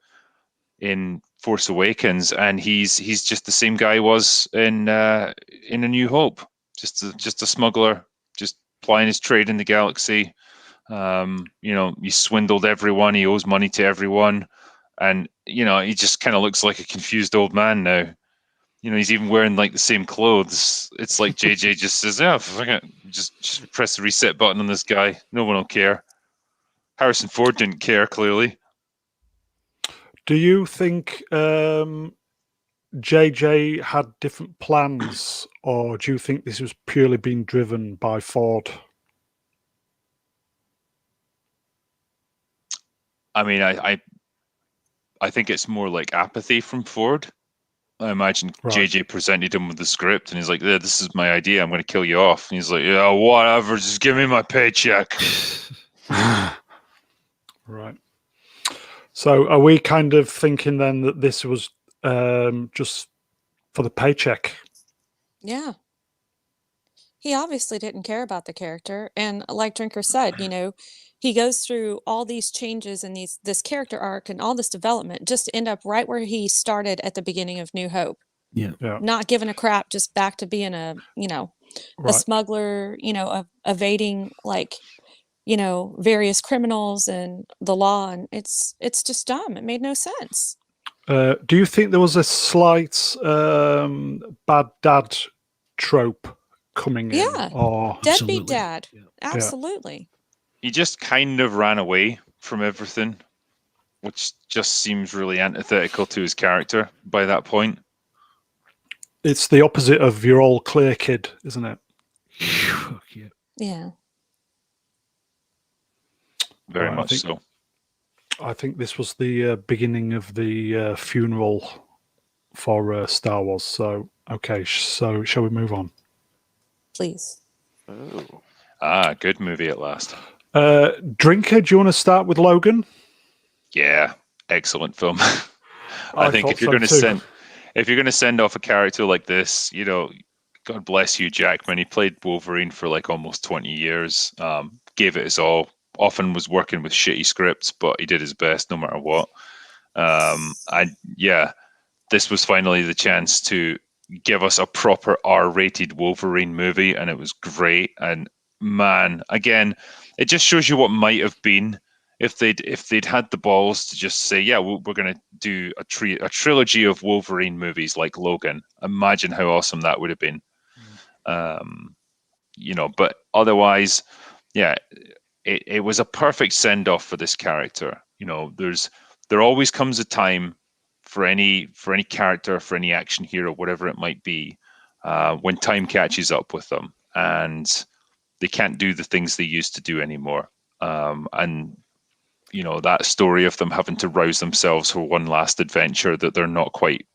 in Force Awakens, and he's just the same guy he was in A New Hope, just a smuggler, just plying his trade in the galaxy. He swindled everyone, he owes money to everyone, and he just kind of looks like a confused old man now. You know, he's even wearing like the same clothes. It's like JJ just says, "Yeah, fuck it. Just press the reset button on this guy. No one will care." Harrison Ford didn't care, clearly. Do you think JJ had different plans, or do you think this was purely being driven by Ford? I mean, I think it's more like apathy from Ford. I imagine Right. JJ presented him with the script, and he's like, "Yeah, this is my idea. I'm going to kill you off." And he's like, "Yeah, whatever. Just give me my paycheck." Right. So are we kind of thinking then that this was just for the paycheck? Yeah. He obviously didn't care about the character. And like Drinker said, he goes through all these changes and this character arc and all this development just to end up right where he started at the beginning of New Hope. Yeah. Yeah. Not giving a crap, just back to being a Right. smuggler, evading various criminals and the law, and it's just dumb. It made no sense. Do you think there was a slight bad dad trope coming in? Yeah. Or Deadbeat Absolutely. dad. Yeah. Absolutely. He just kind of ran away from everything, which just seems really antithetical to his character by that point. it's the opposite of your all clear kid, isn't it? Yeah. Yeah. Very Right, I much think- so. I think this was the beginning of the funeral for Star Wars. So, okay, so shall we move on? Please. Oh. Good movie at last. Drinker, do you want to start with Logan? Yeah, excellent film. I I think thought if you're so going to too. send off a character like this, God bless you, Jackman. He played Wolverine for like almost 20 years. Gave it his all. Often was working with shitty scripts, but he did his best no matter what. This was finally the chance to give us a proper R-rated Wolverine movie, and it was great. And man, again, it just shows you what might have been if they'd had the balls to just say, yeah, we're going to do a trilogy of Wolverine movies like Logan. Imagine how awesome that would have been. But otherwise, yeah, it was a perfect send off for this character. There always comes a time for any character, for any action hero, whatever it might be, when time catches up with them and they can't do the things they used to do anymore. And that story of them having to rouse themselves for one last adventure that they're not quite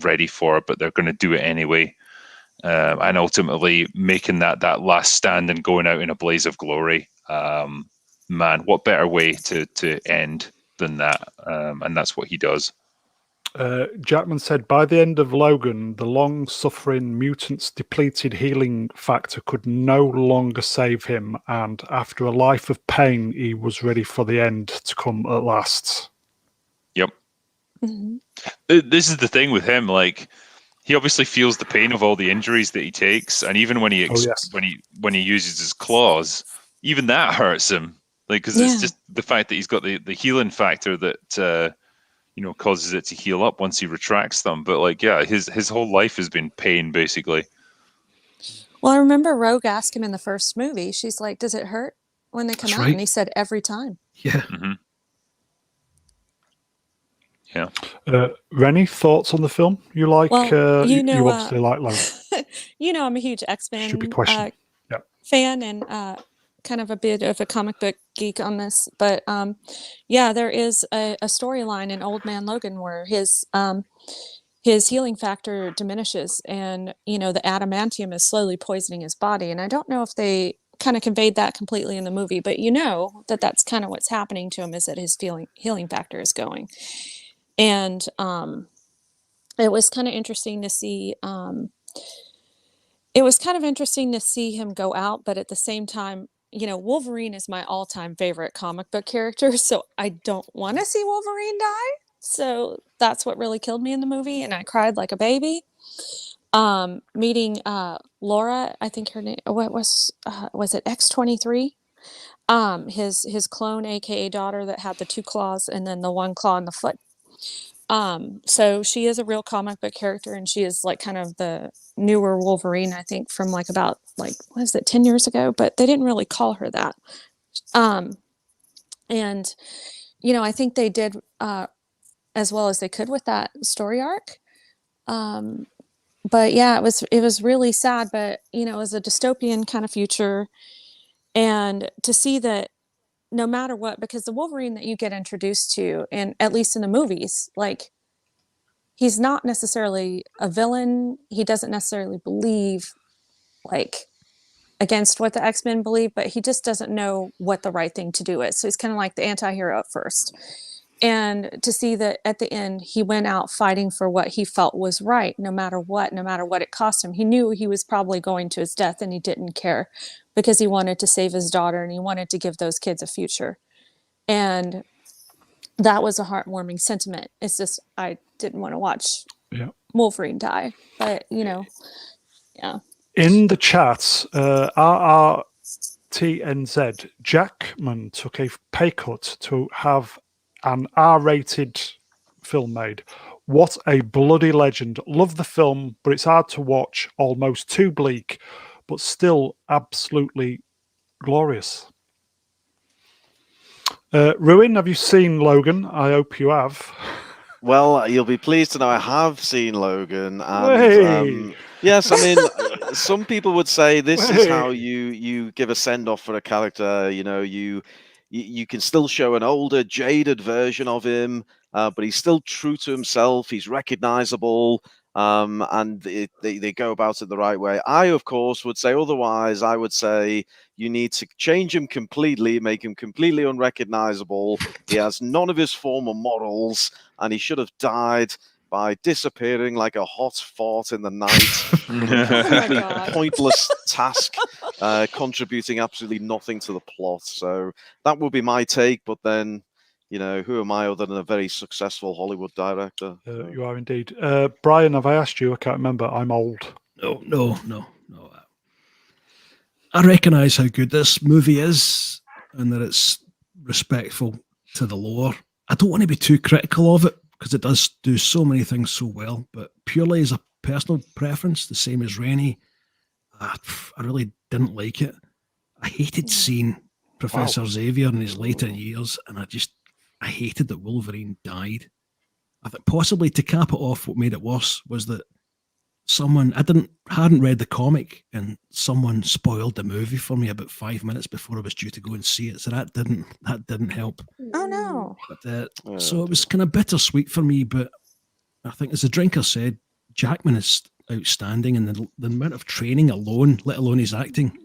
ready for, but they're going to do it anyway. And ultimately making that last stand and going out in a blaze of glory. Man, what better way to end than that? And that's what he does. Jackman said, by the end of Logan, the long-suffering mutant's depleted healing factor could no longer save him, and after a life of pain, he was ready for the end to come at last. Yep. Mm-hmm. This is the thing with him. Like, he obviously feels the pain of all the injuries that he takes, and even when he when he uses his claws, even that hurts him. Like, because it's just the fact that he's got the healing factor that causes it to heal up once he retracts them. But like, yeah, his whole life has been pain, basically. Well, I remember Rogue asked him in the first movie. She's like, "Does it hurt when they come That's out?" right. And he said, "Every time." Yeah. Mm-hmm. Yeah. Rennie, thoughts on the film? You like? Well, you obviously like Logan. I'm a huge X-Men Stupid question. fan and kind of a bit of a comic book geek on this. But there is a storyline in Old Man Logan where his healing factor diminishes, and the adamantium is slowly poisoning his body. And I don't know if they kind of conveyed that completely in the movie, but that's kind of what's happening to him, is that his healing factor is going. And it was kind of interesting to see. It was kind of interesting to see him go out, but at the same time, Wolverine is my all-time favorite comic book character, so I don't want to see Wolverine die. So that's what really killed me in the movie, and I cried like a baby. Meeting Laura, I think her name, what was it X-23? His clone, aka daughter, that had the 2 claws and then the 1 claw in the foot. So she is a real comic book character, and she is like kind of the newer Wolverine, I think, from like about like what is it, 10 years ago, but they didn't really call her that. And you know, I think they did as well as they could with that story arc. But yeah, it was really sad, but you know, it was a dystopian kind of future. And to see that no matter what, because the Wolverine that you get introduced to, and at least in the movies, like he's not necessarily a villain. He doesn't necessarily believe like against what the X-Men believe, but he just doesn't know what the right thing to do is. So he's kind of like the anti-hero at first. And to see that at the end, he went out fighting for what he felt was right, no matter what it cost him. He knew he was probably going to his death, and he didn't care because he wanted to save his daughter and he wanted to give those kids a future. And that was a heartwarming sentiment. It's just, I didn't want to watch Wolverine die, but you know, yeah. In the chat, RRTNZ, Jackman took a pay cut to have an R-rated film made. What a bloody legend. Love the film, but it's hard to watch, almost too bleak, but still absolutely glorious. Ruin, have you seen Logan? I hope you have. Well, you'll be pleased to know I have seen Logan, and yes, I mean, some people would say this is how you give a send off for a character. You know, you can still show an older, jaded version of him, but he's still true to himself. He's recognizable, and they go about it the right way. I, of course, would say otherwise. I would say you need to change him completely, make him completely unrecognizable. He has none of his former morals, and he should have died by disappearing like a hot fart in the night. Pointless task, contributing absolutely nothing to the plot. So that would be my take. But then, you know, who am I other than a very successful Hollywood director? You are indeed. Brian, have I asked you? I can't remember. I'm old. No. I recognise how good this movie is and that it's respectful to the lore. I don't want to be too critical of it because it does do so many things so well, but purely as a personal preference, the same as Rennie, I really didn't like it. I hated seeing Professor Xavier in his later years, and I hated that Wolverine died. I think possibly to cap it off, what made it worse was that someone, hadn't read the comic, and someone spoiled the movie for me about 5 minutes before I was due to go and see it. So that didn't help. Oh no! But, so it was kind of bittersweet for me. But I think, as the drinker said, Jackman is outstanding, and the amount of training alone, let alone his acting,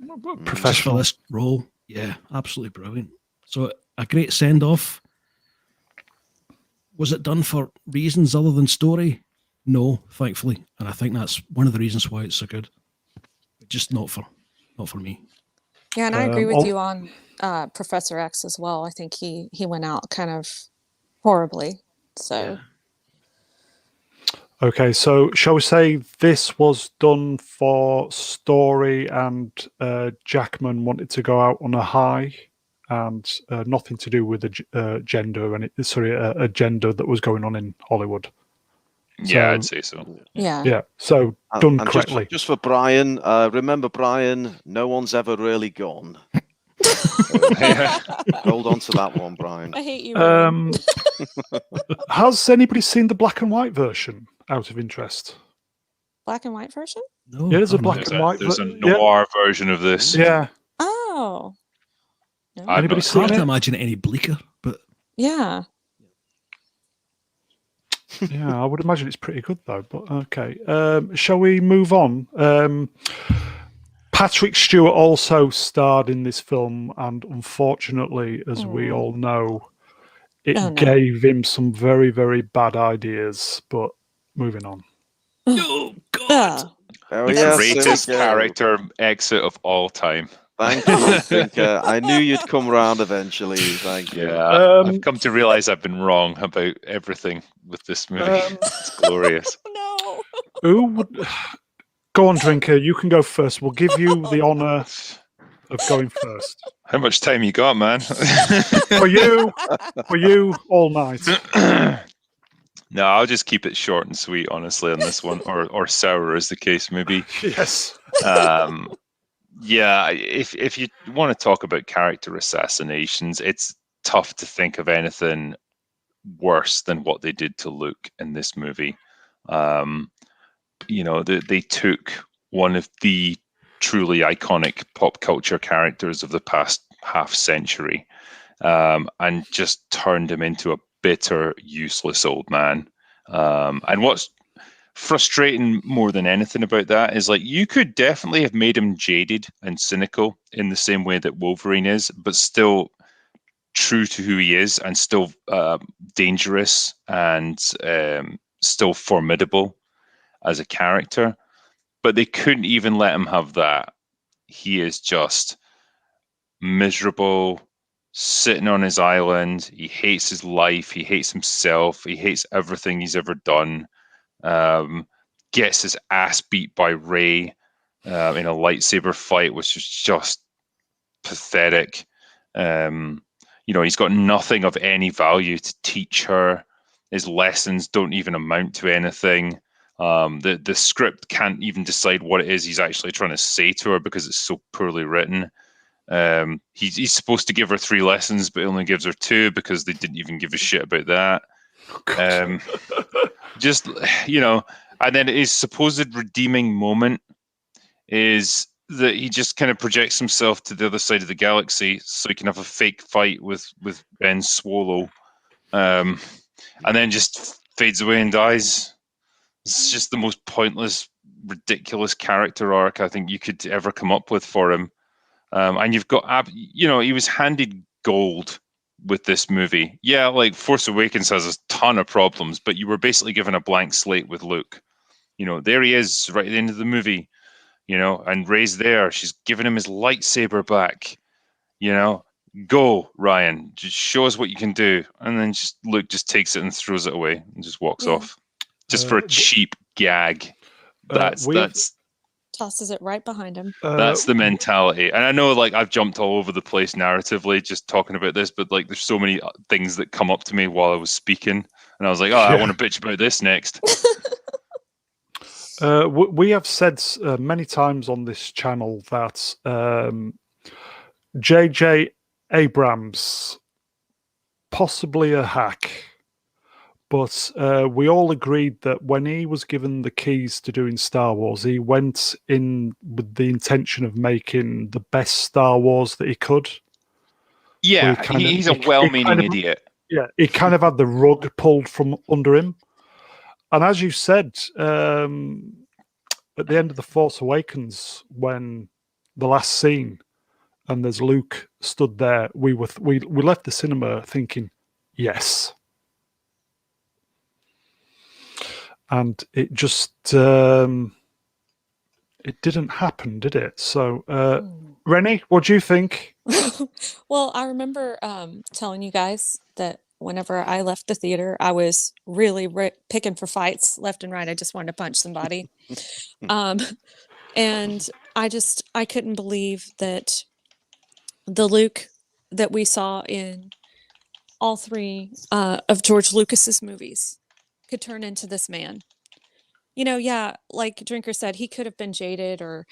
professional for this role, yeah, absolutely brilliant. So a great send off. Was it done for reasons other than story? No, thankfully, and I think that's one of the reasons why it's so good. Just not for me. Yeah, and I agree with you on Professor X as well. I think he went out kind of horribly. So, okay, so shall we say this was done for story, and Jackman wanted to go out on a high, and nothing to do with the gender and agenda that was going on in Hollywood. Yeah, I'd say so. Yeah. So done and correctly. Just for Brian, remember, Brian, no one's ever really gone. Hold on to that one, Brian. I hate you. Has anybody seen the black and white version? Out of interest. Black and white version? No, Yeah, there's a black and white. There's a noir version of this. Yeah. Oh. No. Anybody It's seen hard to it? imagine it any bleaker, but Yeah. Yeah, I would imagine it's pretty good though. But okay, shall we move on? Patrick Stewart also starred in this film, and unfortunately, as we all know, it gave him some very, very bad ideas. But moving on. oh god, Oh, The yes, greatest there we go. character exit of all time. Thank you, Drinker. I knew you'd come around eventually. Thank you. Yeah, I've come to realize I've been wrong about everything with this movie. It's glorious. No. Who would go on, Drinker? You can go first. We'll give you the honour of going first. How much time you got, man? For you, all night. No, I'll just keep it short and sweet, honestly, on this one, or sour, as the case may be. Yes. Yeah, if you want to talk about character assassinations, it's tough to think of anything worse than what they did to Luke in this movie. They took one of the truly iconic pop culture characters of the past half century and just turned him into a bitter, useless old man. And what's frustrating more than anything about that is, like, you could definitely have made him jaded and cynical in the same way that Wolverine is, but still true to who he is, and still dangerous, and still formidable as a character. But they couldn't even let him have that. He is just miserable, sitting on his island. He hates his life. He hates himself. He hates everything he's ever done. Gets his ass beat by Rey in a lightsaber fight, which is just pathetic. He's got nothing of any value to teach her. His lessons don't even amount to anything. The script can't even decide what it is he's actually trying to say to her because it's so poorly written. He's supposed to give her 3 lessons, but he only gives her 2 because they didn't even give a shit about that. And then his supposed redeeming moment is that he just kind of projects himself to the other side of the galaxy so he can have a fake fight with Ben Swallow, and then just fades away and dies. It's just the most pointless, ridiculous character arc I think you could ever come up with for him. And you've got, he was handed gold with this movie. Yeah, like Force Awakens has a ton of problems, but you were basically given a blank slate with Luke. There he is right at the end of the movie, and Rey's there. She's giving him his lightsaber back. Go, Ryan, just show us what you can do. And then Luke just takes it and throws it away and just walks off. Just for a cheap gag. That's tosses it right behind him. That's the mentality. And I know, like, I've jumped all over the place narratively just talking about this, but like, there's so many things that come up to me while I was speaking, and I was like, I want to bitch about this next. We have said many times on this channel that J.J. Abrams, possibly a hack, but we all agreed that when he was given the keys to doing Star Wars, he went in with the intention of making the best Star Wars that he could. Yeah, he's a well-meaning idiot. Yeah, he kind of had the rug pulled from under him. And as you said, at the end of The Force Awakens, when the last scene and there's Luke stood there, we left the cinema thinking, yes. And it just it didn't happen, did it? So, Rennie, what do you think? Well, I remember telling you guys that whenever I left the theater, I was really picking for fights left and right. I just wanted to punch somebody. And I couldn't believe that the Luke that we saw in all 3 of George Lucas's movies could turn into this man. Yeah, like Drinker said, he could have been jaded, or,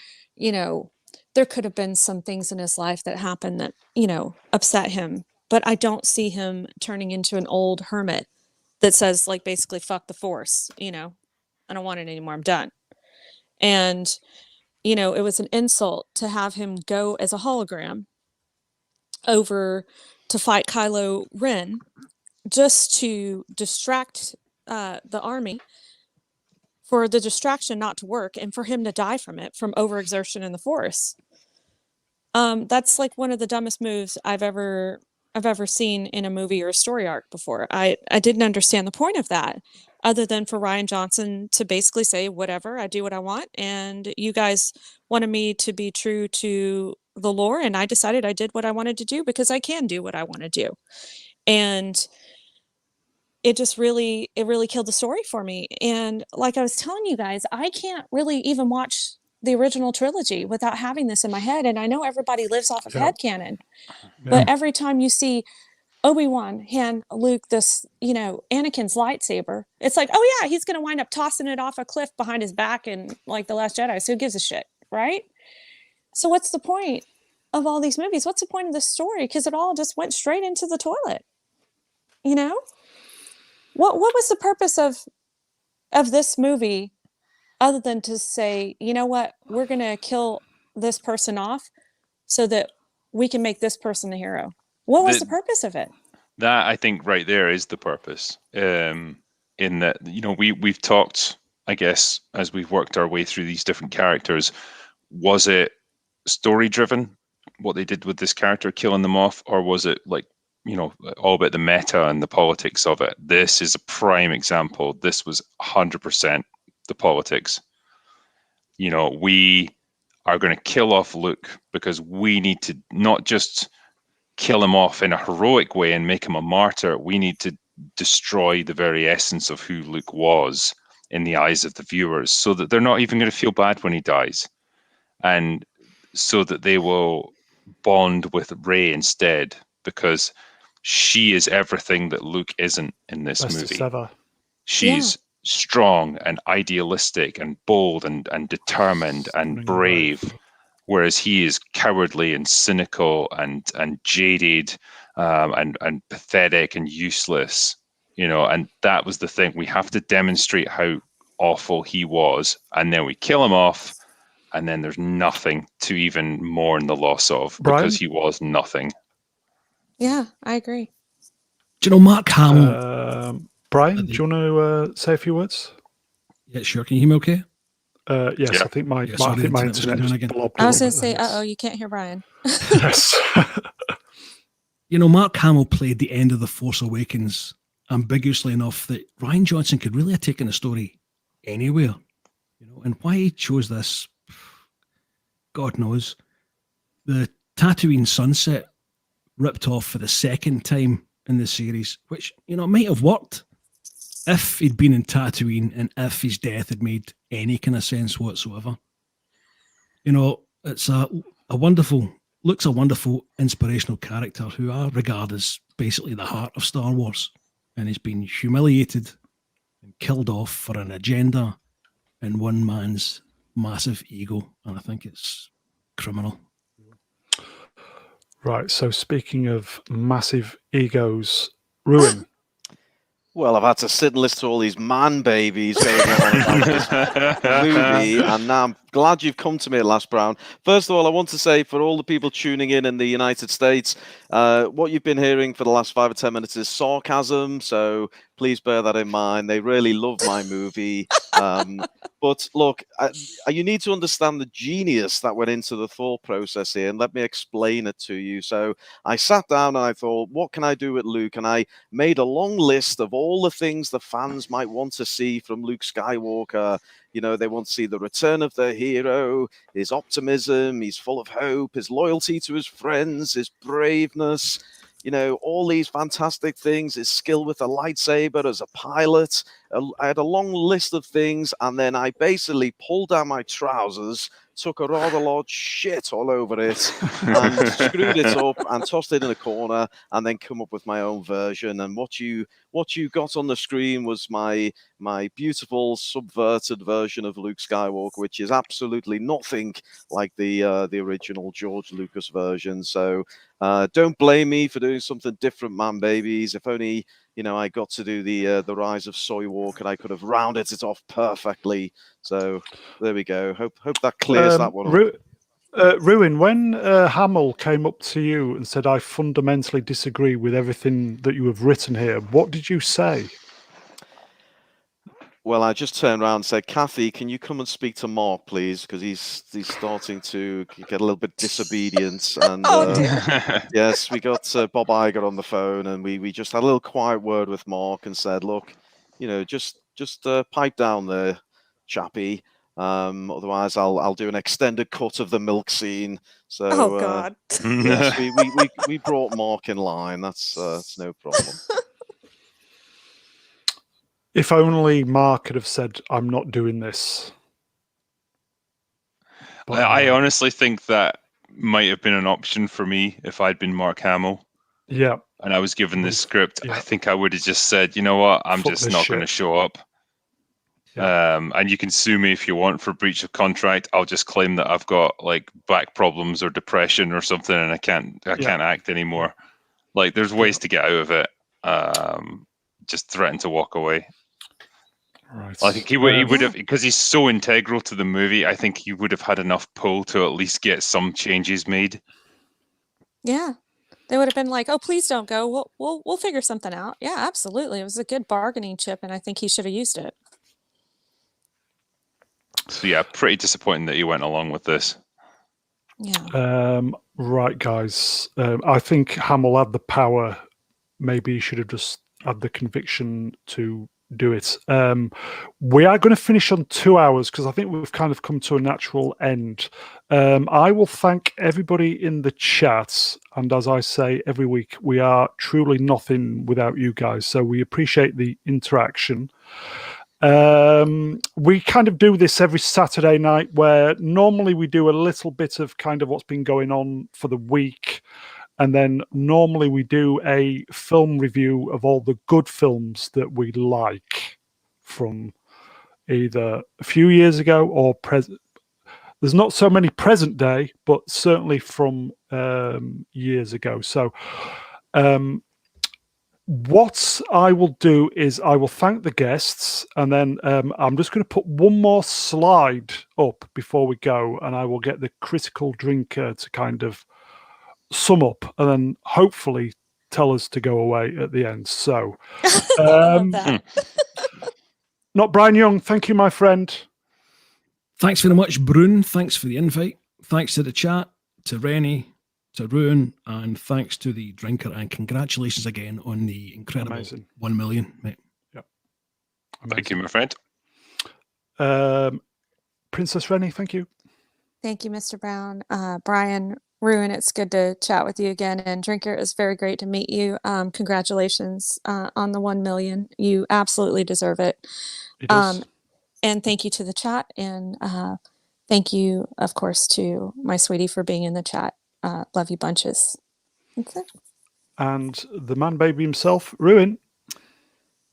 there could have been some things in his life that happened that, upset him. But I don't see him turning into an old hermit that says, like, basically, fuck the Force, I don't want it anymore, I'm done. And, it was an insult to have him go as a hologram over to fight Kylo Ren just to distract the army, for the distraction not to work, and for him to die from it, from overexertion in the Force. That's like one of the dumbest moves I've ever seen in a movie or a story arc before. I didn't understand the point of that, other than for Rian Johnson to basically say, whatever, I do what I want, and you guys wanted me to be true to the lore, and I decided I did what I wanted to do because I can do what I want to do. And it just really killed the story for me. And like I was telling you guys, I can't really even watch the original trilogy without having this in my head. And I know everybody lives off of headcanon, but every time you see Obi-Wan hand Luke this, Anakin's lightsaber, it's like, oh yeah, he's gonna wind up tossing it off a cliff behind his back in like The Last Jedi. So who gives a shit, right? So what's the point of all these movies? What's the point of the story? Because it all just went straight into the toilet. What was the purpose of this movie other than to say, you know what, we're gonna kill this person off so that we can make this person the hero? What was the purpose of it? That, I think, right there is the purpose. In that, we've talked, I guess, as we've worked our way through these different characters, was it story driven, what they did with this character, killing them off, or was it like, all about the meta and the politics of it? This is a prime example. This was 100% the politics. We are going to kill off Luke because we need to not just kill him off in a heroic way and make him a martyr. We need to destroy the very essence of who Luke was in the eyes of the viewers, so that they're not even going to feel bad when he dies, and so that they will bond with Rey instead, because she is everything that Luke isn't in this movie. She's strong and idealistic and bold and determined and brave, whereas he is cowardly and cynical and jaded and pathetic and useless. And that was the thing. We have to demonstrate how awful he was, and then we kill him off, and then there's nothing to even mourn the loss of, because he was nothing. Yeah, I agree. Do you know Mark Hamill? Brian, do you want to say a few words? Yeah, sure. Can you hear me okay? Yes, yeah. I think my internet just blobbed. I was going to say, you can't hear Brian. Yes. Mark Hamill played the end of The Force Awakens ambiguously enough that Rian Johnson could really have taken the story anywhere. And why he chose this, God knows. The Tatooine sunset ripped off for the second time in the series, which, might have worked if he'd been in Tatooine and if his death had made any kind of sense whatsoever. It's a wonderful, Luke's a wonderful inspirational character who I regard as basically the heart of Star Wars, and he's been humiliated and killed off for an agenda and one man's massive ego, and I think it's criminal. Right, so speaking of massive egos, Ruin. Well, I've had to sit and listen to all these man babies going on about this movie, and now I'm glad you've come to me at last, Brown. First of all, I want to say, for all the people tuning in the United States, what you've been hearing for the last 5 or 10 minutes is sarcasm, so please bear that in mind. They really love my movie. But look, you need to understand the genius that went into the thought process here, and let me explain it to you. So I sat down and I thought, what can I do with Luke? And I made a long list of all the things the fans might want to see from Luke Skywalker. They want to see the return of their hero, his optimism, he's full of hope, his loyalty to his friends, his braveness, all these fantastic things, his skill with a lightsaber as a pilot. I had a long list of things, and then I basically pulled down my trousers, took a rather large shit all over it, and screwed it up and tossed it in a corner, and then come up with my own version. And what you got on the screen was my beautiful subverted version of Luke Skywalker, which is absolutely nothing like the original George Lucas version. So don't blame me for doing something different, man babies. If only I got to do the Rise of Soy Walker, I could have rounded it off perfectly. So there we go. Hope that clears that one up. Ruin, when Hamill came up to you and said, I fundamentally disagree with everything that you have written here, what did you say? Well, I just turned around and said, Kathy, can you come and speak to Mark, please? Because he's starting to get a little bit disobedient. And yes, we got Bob Iger on the phone, and we just had a little quiet word with Mark and said, look, just pipe down there, chappy. Otherwise, I'll do an extended cut of the milk scene. So, oh God! Yes, we brought Mark in line. That's no problem. If only Mark could have said, I'm not doing this. But, I honestly think that might have been an option for me if I'd been Mark Hamill. Yeah. and I was given this script, Yeah. I think I would have just said, you know what, I'm Fuck just this not going to shit. show up. And you can sue me if you want for breach of contract. I'll just claim that I've got like back problems or depression or something, and I can't act anymore. Like, there's ways to get out of it. Just threaten to walk away. Right. I think he would have, because he's so integral to the movie. I think he would have had enough pull to at least get some changes made. Yeah. They would have been like, "Oh, please don't go. We'll figure something out." Yeah, absolutely. It was a good bargaining chip, and I think he should have used it. So yeah, pretty disappointing that he went along with this. Yeah. Right, guys. I think Hamill had the power. Maybe he should have just had the conviction to do it. We are going to finish on 2 hours because I think we've kind of come to a natural end. I will thank everybody in the chat. And as I say every week, we are truly nothing without you guys. So we appreciate the interaction. We kind of do this every Saturday night where normally we do a little bit of kind of what's been going on for the week. And then normally we do a film review of all the good films that we like from either a few years ago or present. There's not so many present day, but certainly from years ago. So what I will do is I will thank the guests, and then I'm just going to put one more slide up before we go, and I will get the critical drinker to kind of sum up and then hopefully tell us to go away at the end. So, I love that. not Brian Young, thank you, my friend. Thanks very much, Brune. Thanks for the invite. Thanks to the chat, to Rennie, to Ruin, and thanks to the drinker. And congratulations again on the incredible Amazing. 1 million, mate. Yep. Thank you, my friend. Princess Rennie, thank you. Thank you, Mr. Brown. Brian, Ruin, it's good to chat with you again. And Drinker, it's very great to meet you. Congratulations on the 1 million. You absolutely deserve it. He does. And thank you to the chat. And thank you, of course, to my sweetie for being in the chat. Love you bunches. That's it. And the man baby himself, Ruin.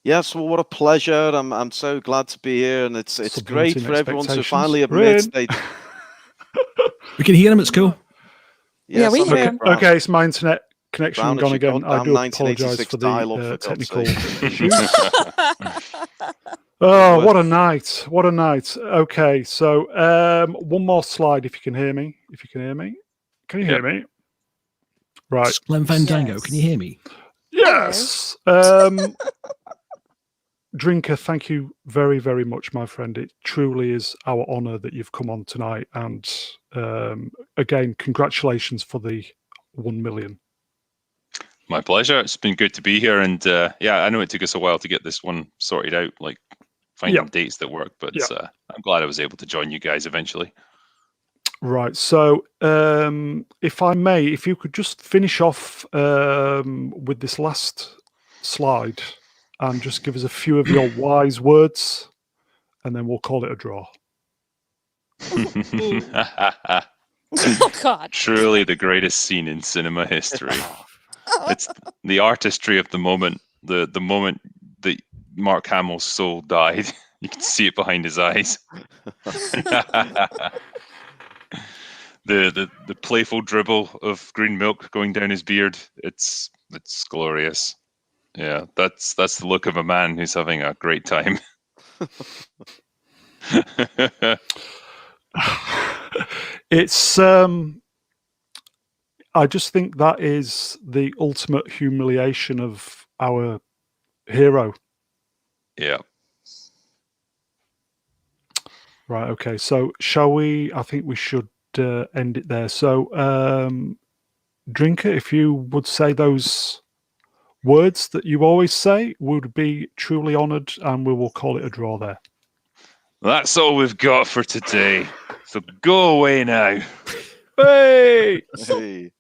Yes, well, what a pleasure. I'm so glad to be here, and it's great Subverting for everyone to expectations. finally admit Ruin. they. We can hear him. It's cool. Yeah, we I'm hear okay, him. Brown. Okay, it's my internet connection Brown, it's gone your again. I do goddamn apologise 1986 for dial-up, the for God's technical sake. issues. Oh, what a night. What a night. Okay, so one more slide if you can hear me. If you can hear me. Can you hear me? Right. Slim Fandango, Yes. can you hear me? Yes. Drinker, thank you very, very much, my friend. It truly is our honour that you've come on tonight. And again, congratulations for the 1 million. My pleasure. It's been good to be here, and yeah, I know it took us a while to get this one sorted out, like finding dates that work, but I'm glad I was able to join you guys eventually. Right. So, if I may, if you could just finish off with this last slide and just give us a few of your wise words, and then we'll call it a draw. Oh, God. Truly the greatest scene in cinema history. It's the artistry of the moment. The moment that Mark Hamill's soul died. You can see it behind his eyes. The playful dribble of green milk going down his beard. It's glorious. Yeah, that's the look of a man who's having a great time. It's I just think that is the ultimate humiliation of our hero. Yeah. Right. Okay. So shall we? I think we should end it there. So, Drinker, if you would say those words that you always say, would be truly honoured, and we will call it a draw there. That's all we've got for today. So go away now. Hey! Hey.